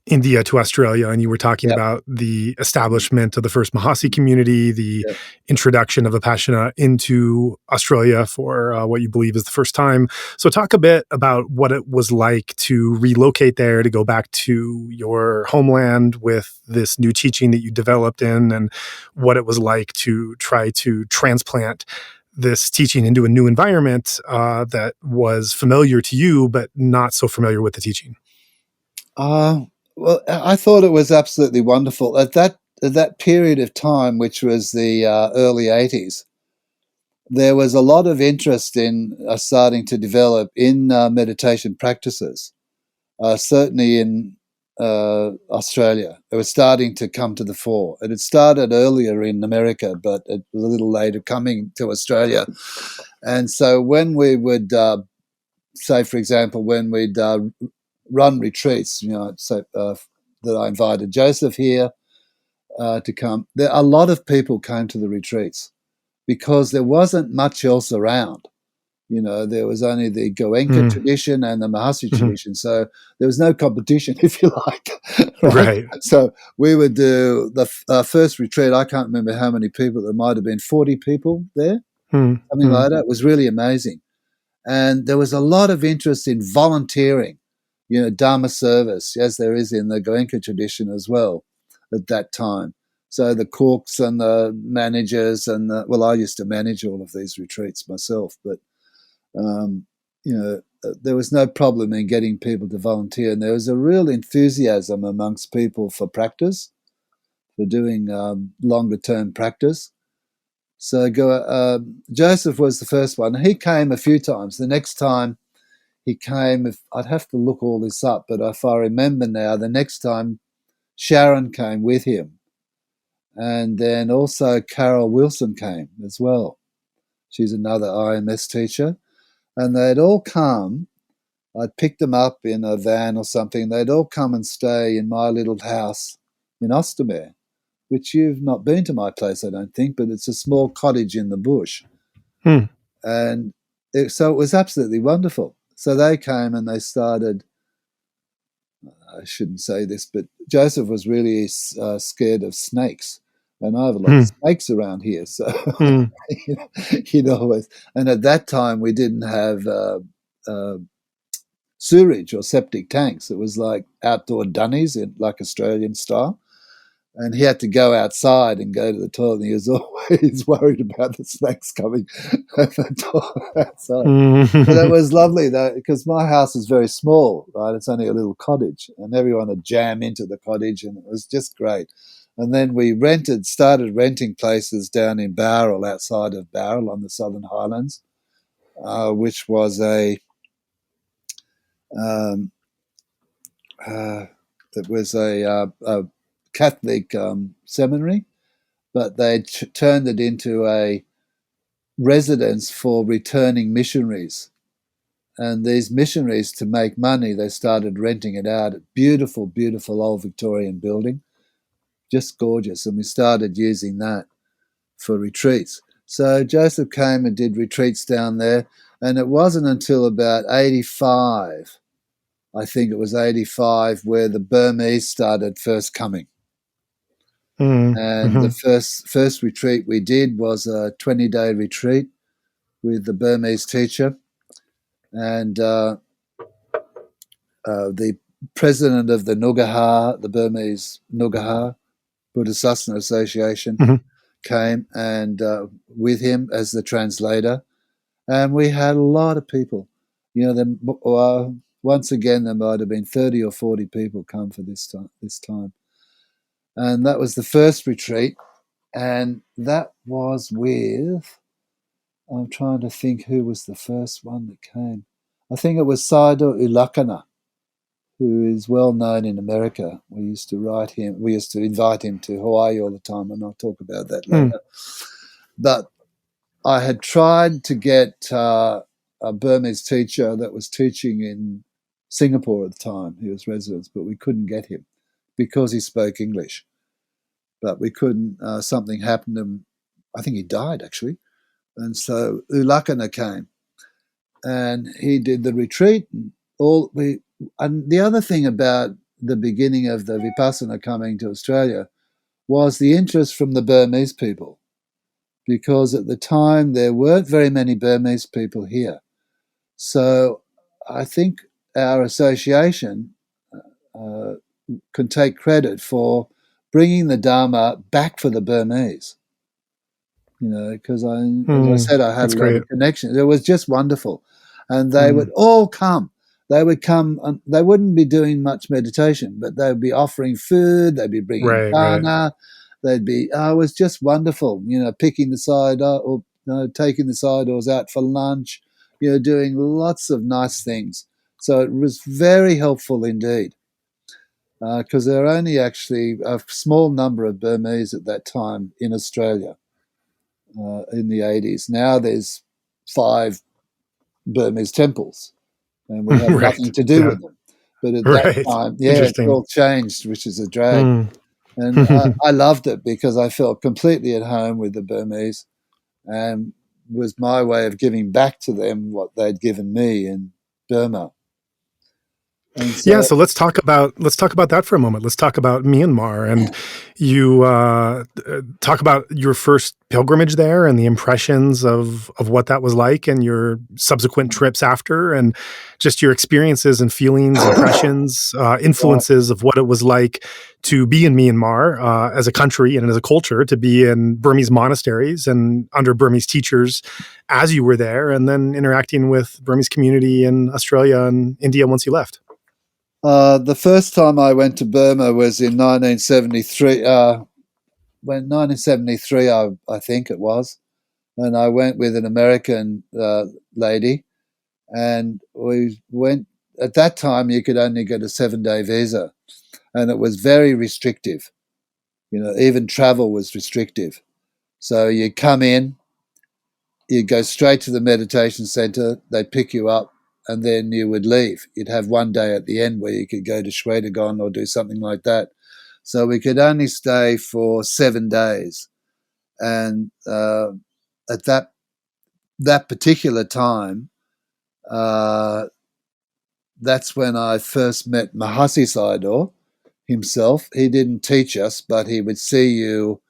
India to Australia, and you were talking Yep. about the establishment of the first Mahasi community, the Yep. introduction of Vipassana into Australia for what you believe is the first time. So talk a bit about what it was like to relocate there, to go back to your homeland with this new teaching that you developed in, and what it was like to try to transplant this teaching into a new environment that was familiar to you, but not so familiar with the teaching. Well, I thought it was absolutely wonderful at that period of time, which was the early '80s. There was a lot of interest in starting to develop in meditation practices. Certainly in Australia, it was starting to come to the fore. It had started earlier in America, but it was a little later coming to Australia. And so when we would say, for example, when we'd run retreats, that I invited Joseph here to come. A lot of people came to the retreats because there wasn't much else around. There was only the Goenka tradition and the Mahasi tradition, so there was no competition, if you like, right? Right. So we would do the first retreat. I can't remember how many people. There might have been 40 people there, something like that. It was really amazing. And there was a lot of interest in volunteering, Dharma service, as there is in the Goenka tradition as well at that time. So the cooks and the managers I used to manage all of these retreats myself, but, there was no problem in getting people to volunteer. And there was a real enthusiasm amongst people for practice, for doing longer term practice. So Joseph was the first one. He came a few times. The next time he came, I'd have to look all this up, but if I remember now, the next time Sharon came with him. And then also Carol Wilson came as well. She's another IMS teacher. And they'd all come. I'd pick them up in a van or something. They'd all come and stay in my little house in Ostermeer, which you've not been to my place, I don't think, but it's a small cottage in the bush. And so it was absolutely wonderful. So they came and they started, I shouldn't say this, but Joseph was really scared of snakes. And I have a lot of snakes around here. So, and at that time we didn't have sewerage or septic tanks. It was like outdoor dunnies, like Australian style. And he had to go outside and go to the toilet. And he was always worried about the snakes coming at the toilet outside. But it was lovely, though, because my house is very small, right? It's only a little cottage, and everyone would jam into the cottage, and it was just great. And then we started renting places down in Bowral, outside of Bowral on the Southern Highlands, which was a Catholic seminary, but they turned it into a residence for returning missionaries. And these missionaries, to make money, they started renting it out. Beautiful, beautiful old Victorian building, just gorgeous. And we started using that for retreats. So Joseph came and did retreats down there. And it wasn't until about 85, I think it was 85, where the Burmese started first coming. And the first retreat we did was a 20-day retreat with the Burmese teacher. And the president of the Nugaha, the Burmese Nugaha, Buddhist Association, came and with him as the translator. And we had a lot of people. Once again, there might have been 30 or 40 people come for this time. And that was the first retreat. And that was with, I'm trying to think who was the first one that came. I think it was Sayadaw U Janaka, who is well known in America. We used to invite him to Hawaii all the time, and I'll talk about that later. But I had tried to get a Burmese teacher that was teaching in Singapore at the time. He was resident, but we couldn't get him because he spoke English. But we couldn't. Something happened to him. I think he died, actually. And so Ulakana came, and he did the retreat. And the other thing about the beginning of the vipassana coming to Australia was the interest from the Burmese people, because at the time there weren't very many Burmese people here. So I think our association can take credit for bringing the Dharma back for the Burmese. Because as I said, I had That's a lot great. of connections. It was just wonderful. And they would all come. They would come, and they wouldn't be doing much meditation, but they would be offering food, they'd be bringing dana, they'd be, it was just wonderful, picking the side or taking the siders out for lunch, doing lots of nice things. So it was very helpful indeed, because there are only actually a small number of Burmese at that time in Australia. In the 80s. Now there's 5 Burmese temples, and we have nothing to do with them. But at that time, it's all changed, which is a drag. And I loved it because I felt completely at home with the Burmese, and was my way of giving back to them what they'd given me in Burma. So let's talk about that for a moment. Let's talk about Myanmar, and you talk about your first pilgrimage there and the impressions of what that was like, and your subsequent trips after, and just your experiences and feelings, impressions, influences of what it was like to be in Myanmar as a country and as a culture, to be in Burmese monasteries and under Burmese teachers as you were there, and then interacting with Burmese community in Australia and India once you left. The first time I went to Burma was in 1973. When 1973, I think it was, and I went with an American lady, and we went. At that time, you could only get a 7-day visa, and it was very restrictive. Even travel was restrictive. So you come in, you go straight to the meditation center. They pick you up, and then you would leave. You'd have one day at the end where you could go to Shwedagon or do something like that. So we could only stay for 7 days. And at that particular time, that's when I first met Mahasi Sayadaw himself. He didn't teach us, but he would see you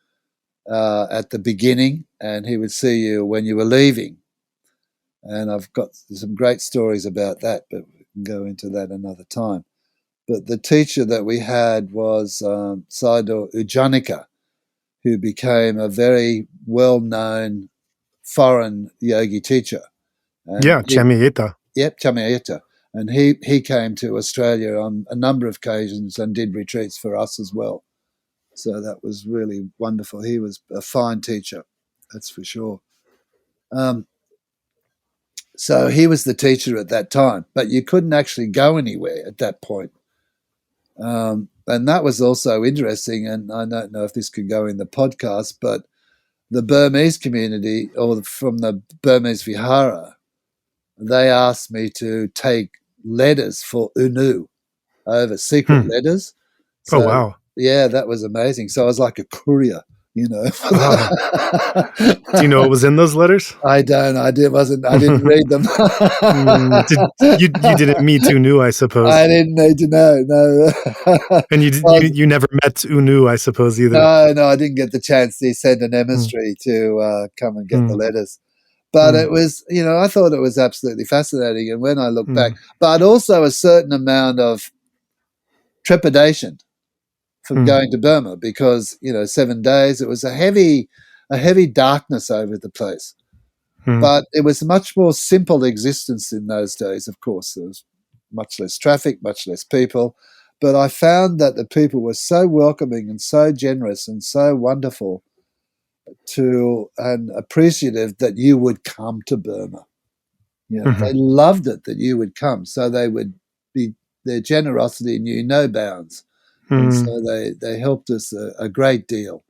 at the beginning, and he would see you when you were leaving. And I've got some great stories about that, but we can go into that another time. But the teacher that we had was Sayadaw U Janaka, who became a very well-known foreign yogi teacher. Chamiyeta. Yep, Chamiyeta. And he came to Australia on a number of occasions and did retreats for us as well. So that was really wonderful. He was a fine teacher, that's for sure. So he was the teacher at that time, but you couldn't actually go anywhere at that point. And that was also interesting, and I don't know if this could go in the podcast, but the Burmese community, or from the Burmese Vihara, they asked me to take letters for UNU over, secret letters. So, oh, wow. Yeah, that was amazing. So I was like a courier, Do you know what was in those letters? I don't. I didn't read them. You didn't meet UNU, I suppose. I didn't need to know. No. And you never met UNU, I suppose, either. No, I didn't get the chance. He sent an emissary to come and get the letters. But it was, I thought it was absolutely fascinating. And when I look back, but also a certain amount of trepidation from going to Burma, because 7 days, it was a heavy darkness over the place. But it was a much more simple existence in those days. Of course, there was much less traffic, much less people, but I found that the people were so welcoming and so generous and so wonderful and appreciative that you would come to Burma. They loved it that you would come, so their generosity knew no bounds. And so they helped us a great deal,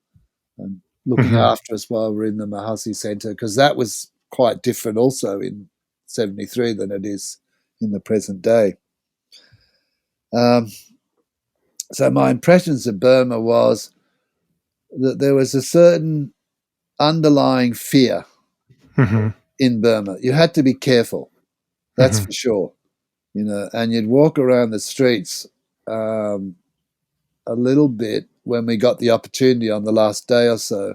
and looking after us while we're in the Mahasi Center, because that was quite different also in 73 than it is in the present day. So my impressions of Burma was that there was a certain underlying fear in Burma. You had to be careful, that's for sure. And you'd walk around the streets a little bit when we got the opportunity on the last day or so,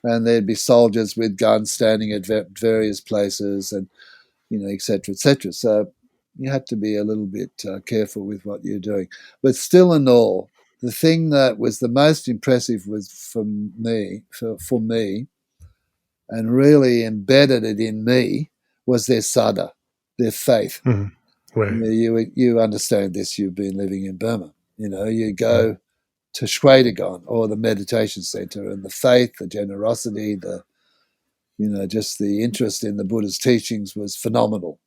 and there'd be soldiers with guns standing at various places, and et cetera, et cetera. So you had to be a little bit careful with what you're doing. But still in all, the thing that was the most impressive was for me, and really embedded it in me, was their sada, their faith. Mm-hmm. Right. You understand this. You've been living in Burma. You go to Shwedagon or the meditation center, and the faith, the generosity, just the interest in the Buddha's teachings was phenomenal.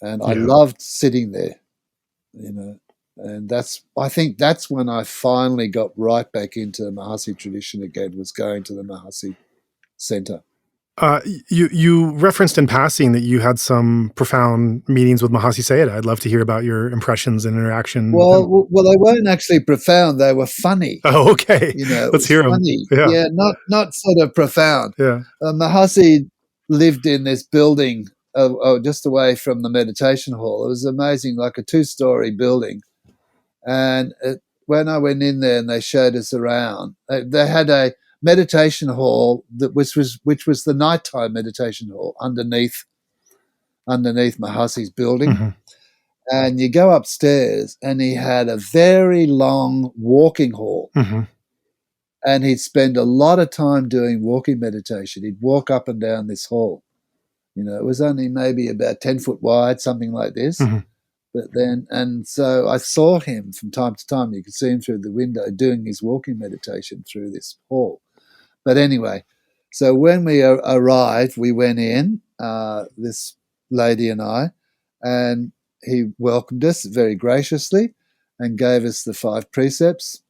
And I loved sitting there, and I think that's when I finally got right back into the Mahasi tradition again, was going to the Mahasi center. You referenced in passing that you had some profound meetings with Mahasi Sayadaw. I'd love to hear about your impressions and interaction with him. Well, they weren't actually profound. They were funny. Oh, okay. Let's hear them. Funny. Yeah, not sort of profound. Yeah. Mahasi lived in this building just away from the meditation hall. It was amazing, like a 2-story building. And when I went in there and they showed us around, they had a meditation hall which was the nighttime meditation hall underneath Mahasi's building. Mm-hmm. And you go upstairs, and he had a very long walking hall. Mm-hmm. And he'd spend a lot of time doing walking meditation. He'd walk up and down this hall. It was only maybe about 10 foot wide, something like this. Mm-hmm. And so I saw him from time to time. You could see him through the window doing his walking meditation through this hall. But anyway, so when we arrived, we went in, this lady and I, and he welcomed us very graciously and gave us the 8 precepts,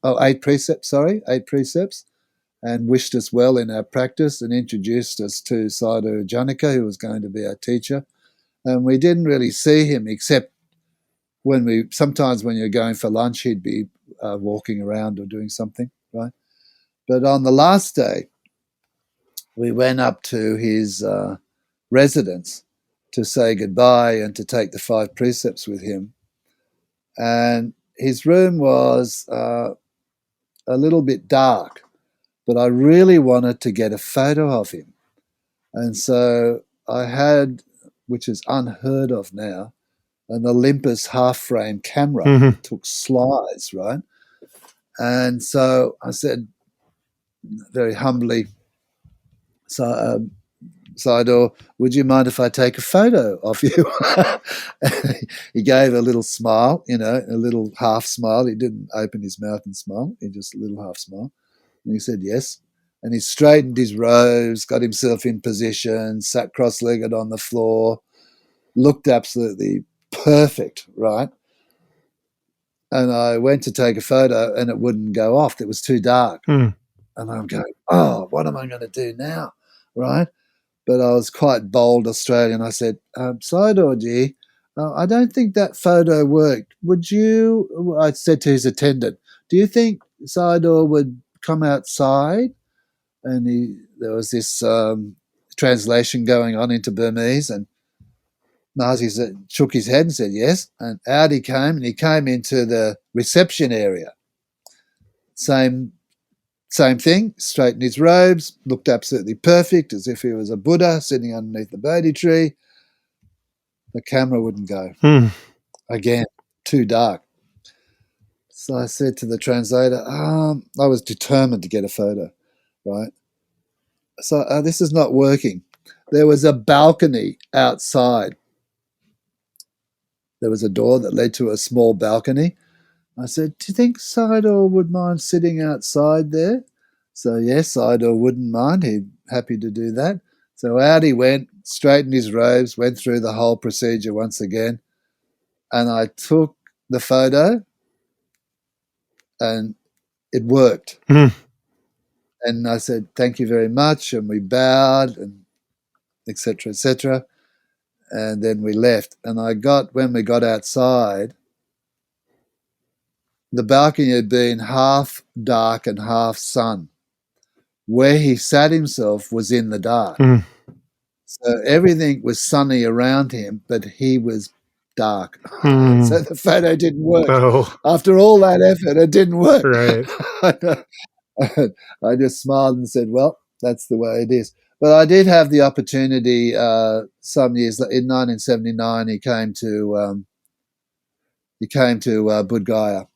and wished us well in our practice and introduced us to Sayadaw U Janaka, who was going to be our teacher. And we didn't really see him except sometimes when you're going for lunch, he'd be walking around or doing something, right? But on the last day, we went up to his residence to say goodbye and to take the 5 precepts with him. And his room was a little bit dark, but I really wanted to get a photo of him. And so I had, which is unheard of now, an Olympus half-frame camera. Mm-hmm. Took slides, right? And so I said very humbly, Sayadaw, would you mind if I take a photo of you? He gave a little smile, a little half smile. He didn't open his mouth and smile. He just a little half smile. And he said, yes. And he straightened his robes, got himself in position, sat cross-legged on the floor, looked absolutely perfect, right? And I went to take a photo and it wouldn't go off. It was too dark. Mm. And I'm going, what am I going to do now, right? But I was quite bold Australian. I said, Sayadaw, I don't think that photo worked. I said to his attendant, do you think Sayadaw would come outside? And there was this translation going on into Burmese, and Mahasi shook his head and said yes. And out he came, and he came into the reception area. Same thing, straightened his robes, looked absolutely perfect, as if he was a Buddha sitting underneath the Bodhi tree. The camera wouldn't go. Again, too dark. So I said to the translator, I was determined to get a photo, right? So this is not working. There was a balcony outside. There was a door that led to a small balcony. I said, do you think Sayadaw would mind sitting outside there? So yes, Sayadaw wouldn't mind. He'd happy to do that. So out he went, straightened his robes, went through the whole procedure once again. And I took the photo and it worked. Mm-hmm. And I said, thank you very much. And we bowed and et cetera, et cetera. And then we left. And when we got outside, the balcony had been half dark and half sun. Where he sat himself was in the dark. Mm-hmm. So everything was sunny around him, but he was dark. Hmm. So the photo didn't work. Oh, After all that effort, it didn't work. right. I just smiled and said, well, that's the way it is. But I did have the opportunity some years in 1979. He came to Bodghaya,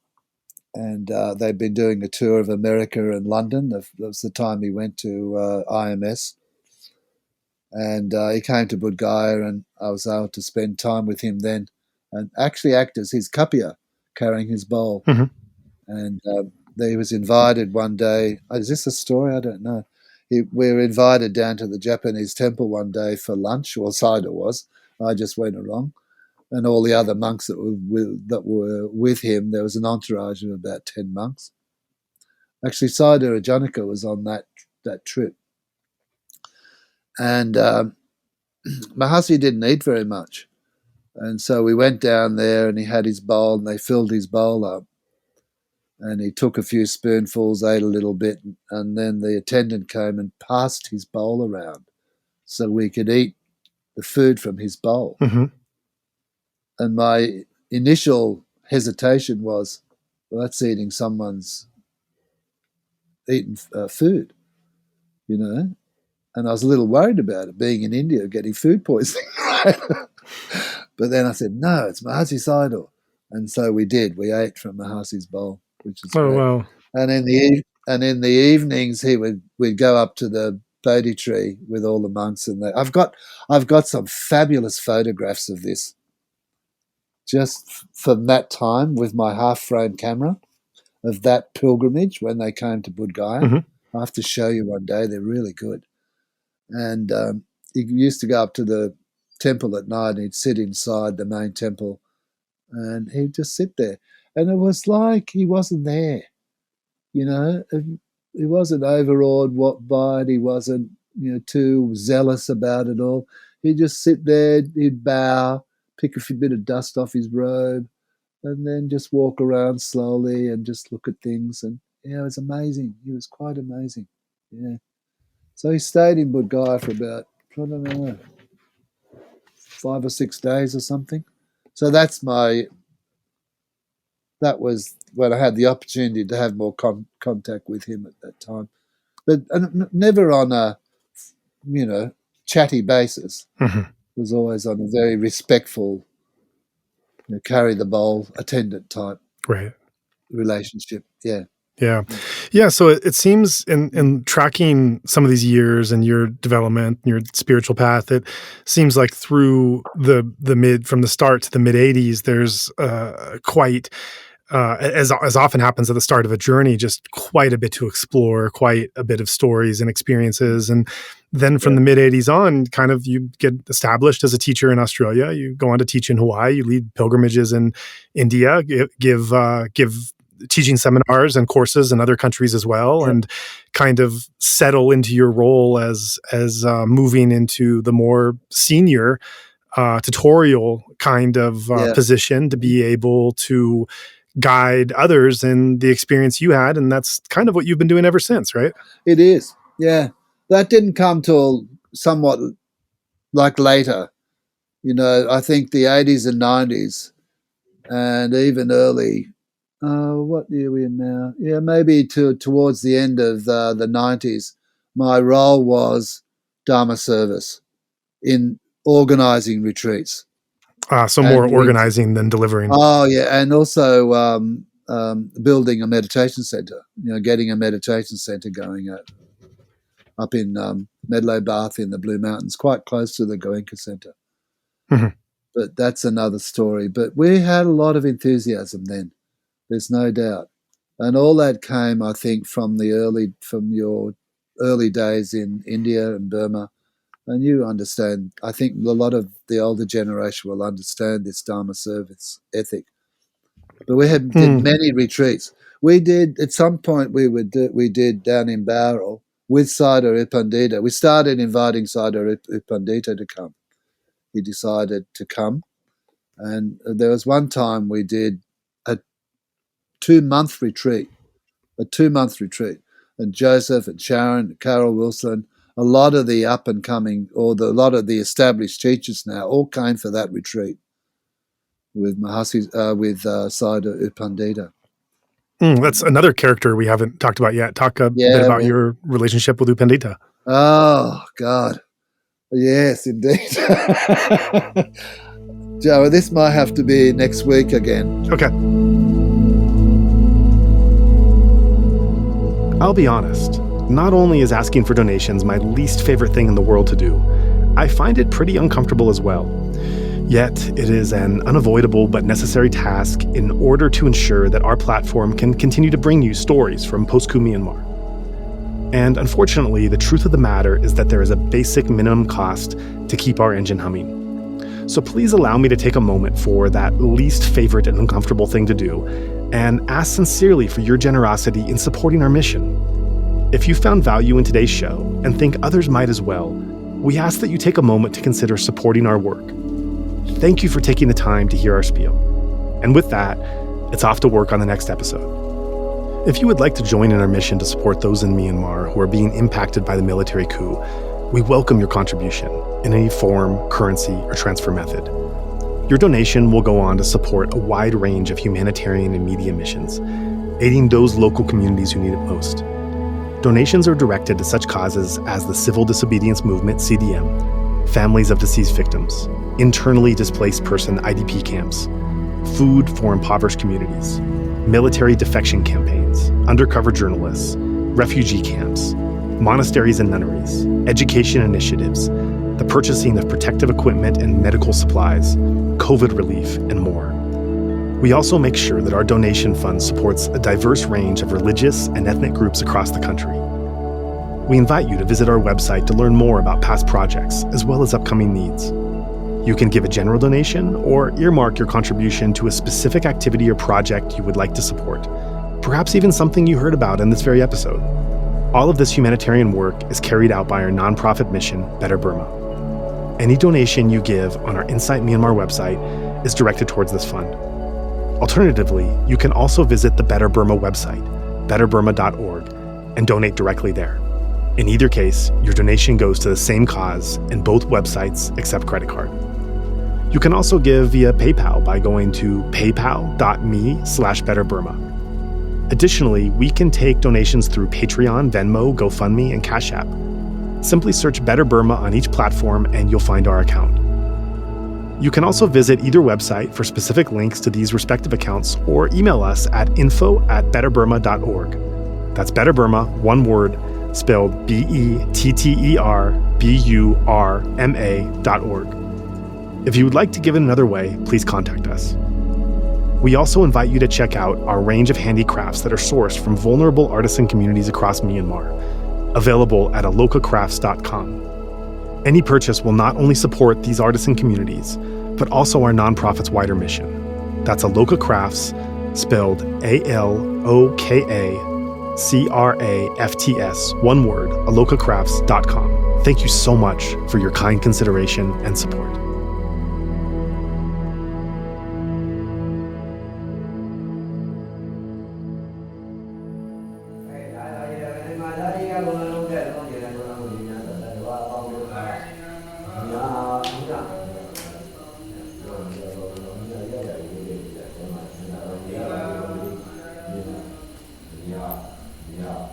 and they'd been doing a tour of America and London. That was the time he went to IMS, and he came to Bodghaya, and I was able to spend time with him then, and actually act as his kapia, carrying his bowl. Mm-hmm. And he was invited one day. Is this a story? I don't know. We were invited down to the Japanese temple one day for lunch, or Sayadaw was. I just went along, and all the other monks that were with him. There was an entourage of about 10 monks. Actually, Sayadaw U Janaka was on that trip, and Mahasi didn't eat very much, and so we went down there, and he had his bowl, and they filled his bowl up. And he took a few spoonfuls, ate a little bit, and then the attendant came and passed his bowl around so we could eat the food from his bowl. Mm-hmm. And my initial hesitation was, well, that's eating someone's eaten food, you know. And I was a little worried about it, being in India, getting food poisoning. But then I said, no, it's Mahasi Sayadaw. And so we did. We ate from Mahasi's bowl, which is great. Wow. And in the evenings, we'd go up to the Bodhi tree with all the monks, and I've got some fabulous photographs of this, just from that time with my half-frame camera of that pilgrimage when they came to Bodghaya. Mm-hmm. I have to show you one day; they're really good. And he used to go up to the temple at night, and he'd sit inside the main temple, and he'd just sit there, and it was like he wasn't there. You know, he wasn't overawed by it. He wasn't, too zealous about it all. He'd just sit there, he'd bow, pick a bit of dust off his robe, and then just walk around slowly and just look at things. And, it was amazing. He was quite amazing. Yeah. So he stayed in Bodghaya for about, I don't know, 5 or 6 days or something. So that was when I had the opportunity to have more contact with him at that time, but never on a, chatty basis. Mm-hmm. It was always on a very respectful, carry the bowl attendant type relationship. Yeah. Yeah. So it seems in tracking some of these years and your development, and your spiritual path, it seems like through from the start to the mid 80s, there's quite, as often happens at the start of a journey, just quite a bit to explore, quite a bit of stories and experiences. And then from the mid 80s on, kind of you get established as a teacher in Australia. You go on to teach in Hawaii. You lead pilgrimages in India, give teaching seminars and courses in other countries as well, and kind of settle into your role as moving into the more senior tutorial kind of position to be able to guide others in the experience you had. And that's kind of what you've been doing ever since, right? It is. Yeah. That didn't come till somewhat like later. I think the 80s and 90s and even early, what year are we in now? Yeah, maybe towards the end of the 90s, my role was Dhamma service in organising retreats. So more organizing than delivering. Oh, yeah, and also building a meditation centre, getting a meditation centre going up in Medlow Bath in the Blue Mountains, quite close to the Goenka Centre. Mm-hmm. But that's another story. But we had a lot of enthusiasm then. There's no doubt. And all that came, I think, from your early days in India and Burma. And you understand, I think a lot of the older generation will understand this Dharma service ethic. But we did many retreats. We did, at some point, we did down in Bowral with Sayadaw U Pandita. We started inviting Sayadaw U Pandita to come. He decided to come. And there was one time we did a 2-month retreat. And Joseph and Sharon and Carol Wilson, a lot of the up and coming, a lot of the established teachers now all came for that retreat. with Mahasi, with Sayadaw U Pandita. That's another character we haven't talked about yet. Talk a bit Yeah, about your relationship with U Pandita. Oh, God. Yes, indeed. Joe, this might have to be next week again. Okay. I'll be honest. Not only is asking for donations my least favorite thing in the world to do, I find it pretty uncomfortable as well. Yet, it is an unavoidable but necessary task in order to ensure that our platform can continue to bring you stories from post-coup Myanmar. And unfortunately, the truth of the matter is that there is a basic minimum cost to keep our engine humming. So please allow me to take a moment for that least favorite and uncomfortable thing to do, and ask sincerely for your generosity in supporting our mission. If you found value in today's show and think others might as well, we ask that you take a moment to consider supporting our work. Thank you for taking the time to hear our spiel. And with that, it's off to work on the next episode. If you would like to join in our mission to support those in Myanmar who are being impacted by the military coup, we welcome your contribution in any form, currency, or transfer method. Your donation will go on to support a wide range of humanitarian and media missions, aiding those local communities who need it most. Donations are directed to such causes as the Civil Disobedience Movement, CDM, families of deceased victims, internally displaced person IDP camps, food for impoverished communities, military defection campaigns, undercover journalists, refugee camps, monasteries and nunneries, education initiatives, the purchasing of protective equipment and medical supplies, COVID relief, and more. We also make sure that our donation fund supports a diverse range of religious and ethnic groups across the country. We invite you to visit our website to learn more about past projects as well as upcoming needs. You can give a general donation or earmark your contribution to a specific activity or project you would like to support, perhaps even something you heard about in this very episode. All of this humanitarian work is carried out by our nonprofit mission, Better Burma. Any donation you give on our Insight Myanmar website is directed towards this fund. Alternatively, you can also visit the Better Burma website, betterburma.org, and donate directly there. In either case, your donation goes to the same cause, and both websites accept credit card. You can also give via PayPal by going to paypal.me/betterburma. Additionally, we can take donations through Patreon, Venmo, GoFundMe, and Cash App. Simply search Better Burma on each platform and you'll find our account. You can also visit either website for specific links to these respective accounts or email us at info@betterburma.org. That's Better Burma, one word, spelled BETTERBURMA.org. If you would like to give it another way, please contact us. We also invite you to check out our range of handicrafts that are sourced from vulnerable artisan communities across Myanmar, available at alokacrafts.com. Any purchase will not only support these artisan communities, but also our nonprofit's wider mission. That's Aloka Crafts, spelled ALOKACRAFTS, one word, alokacrafts.com. Thank you so much for your kind consideration and support. Yeah.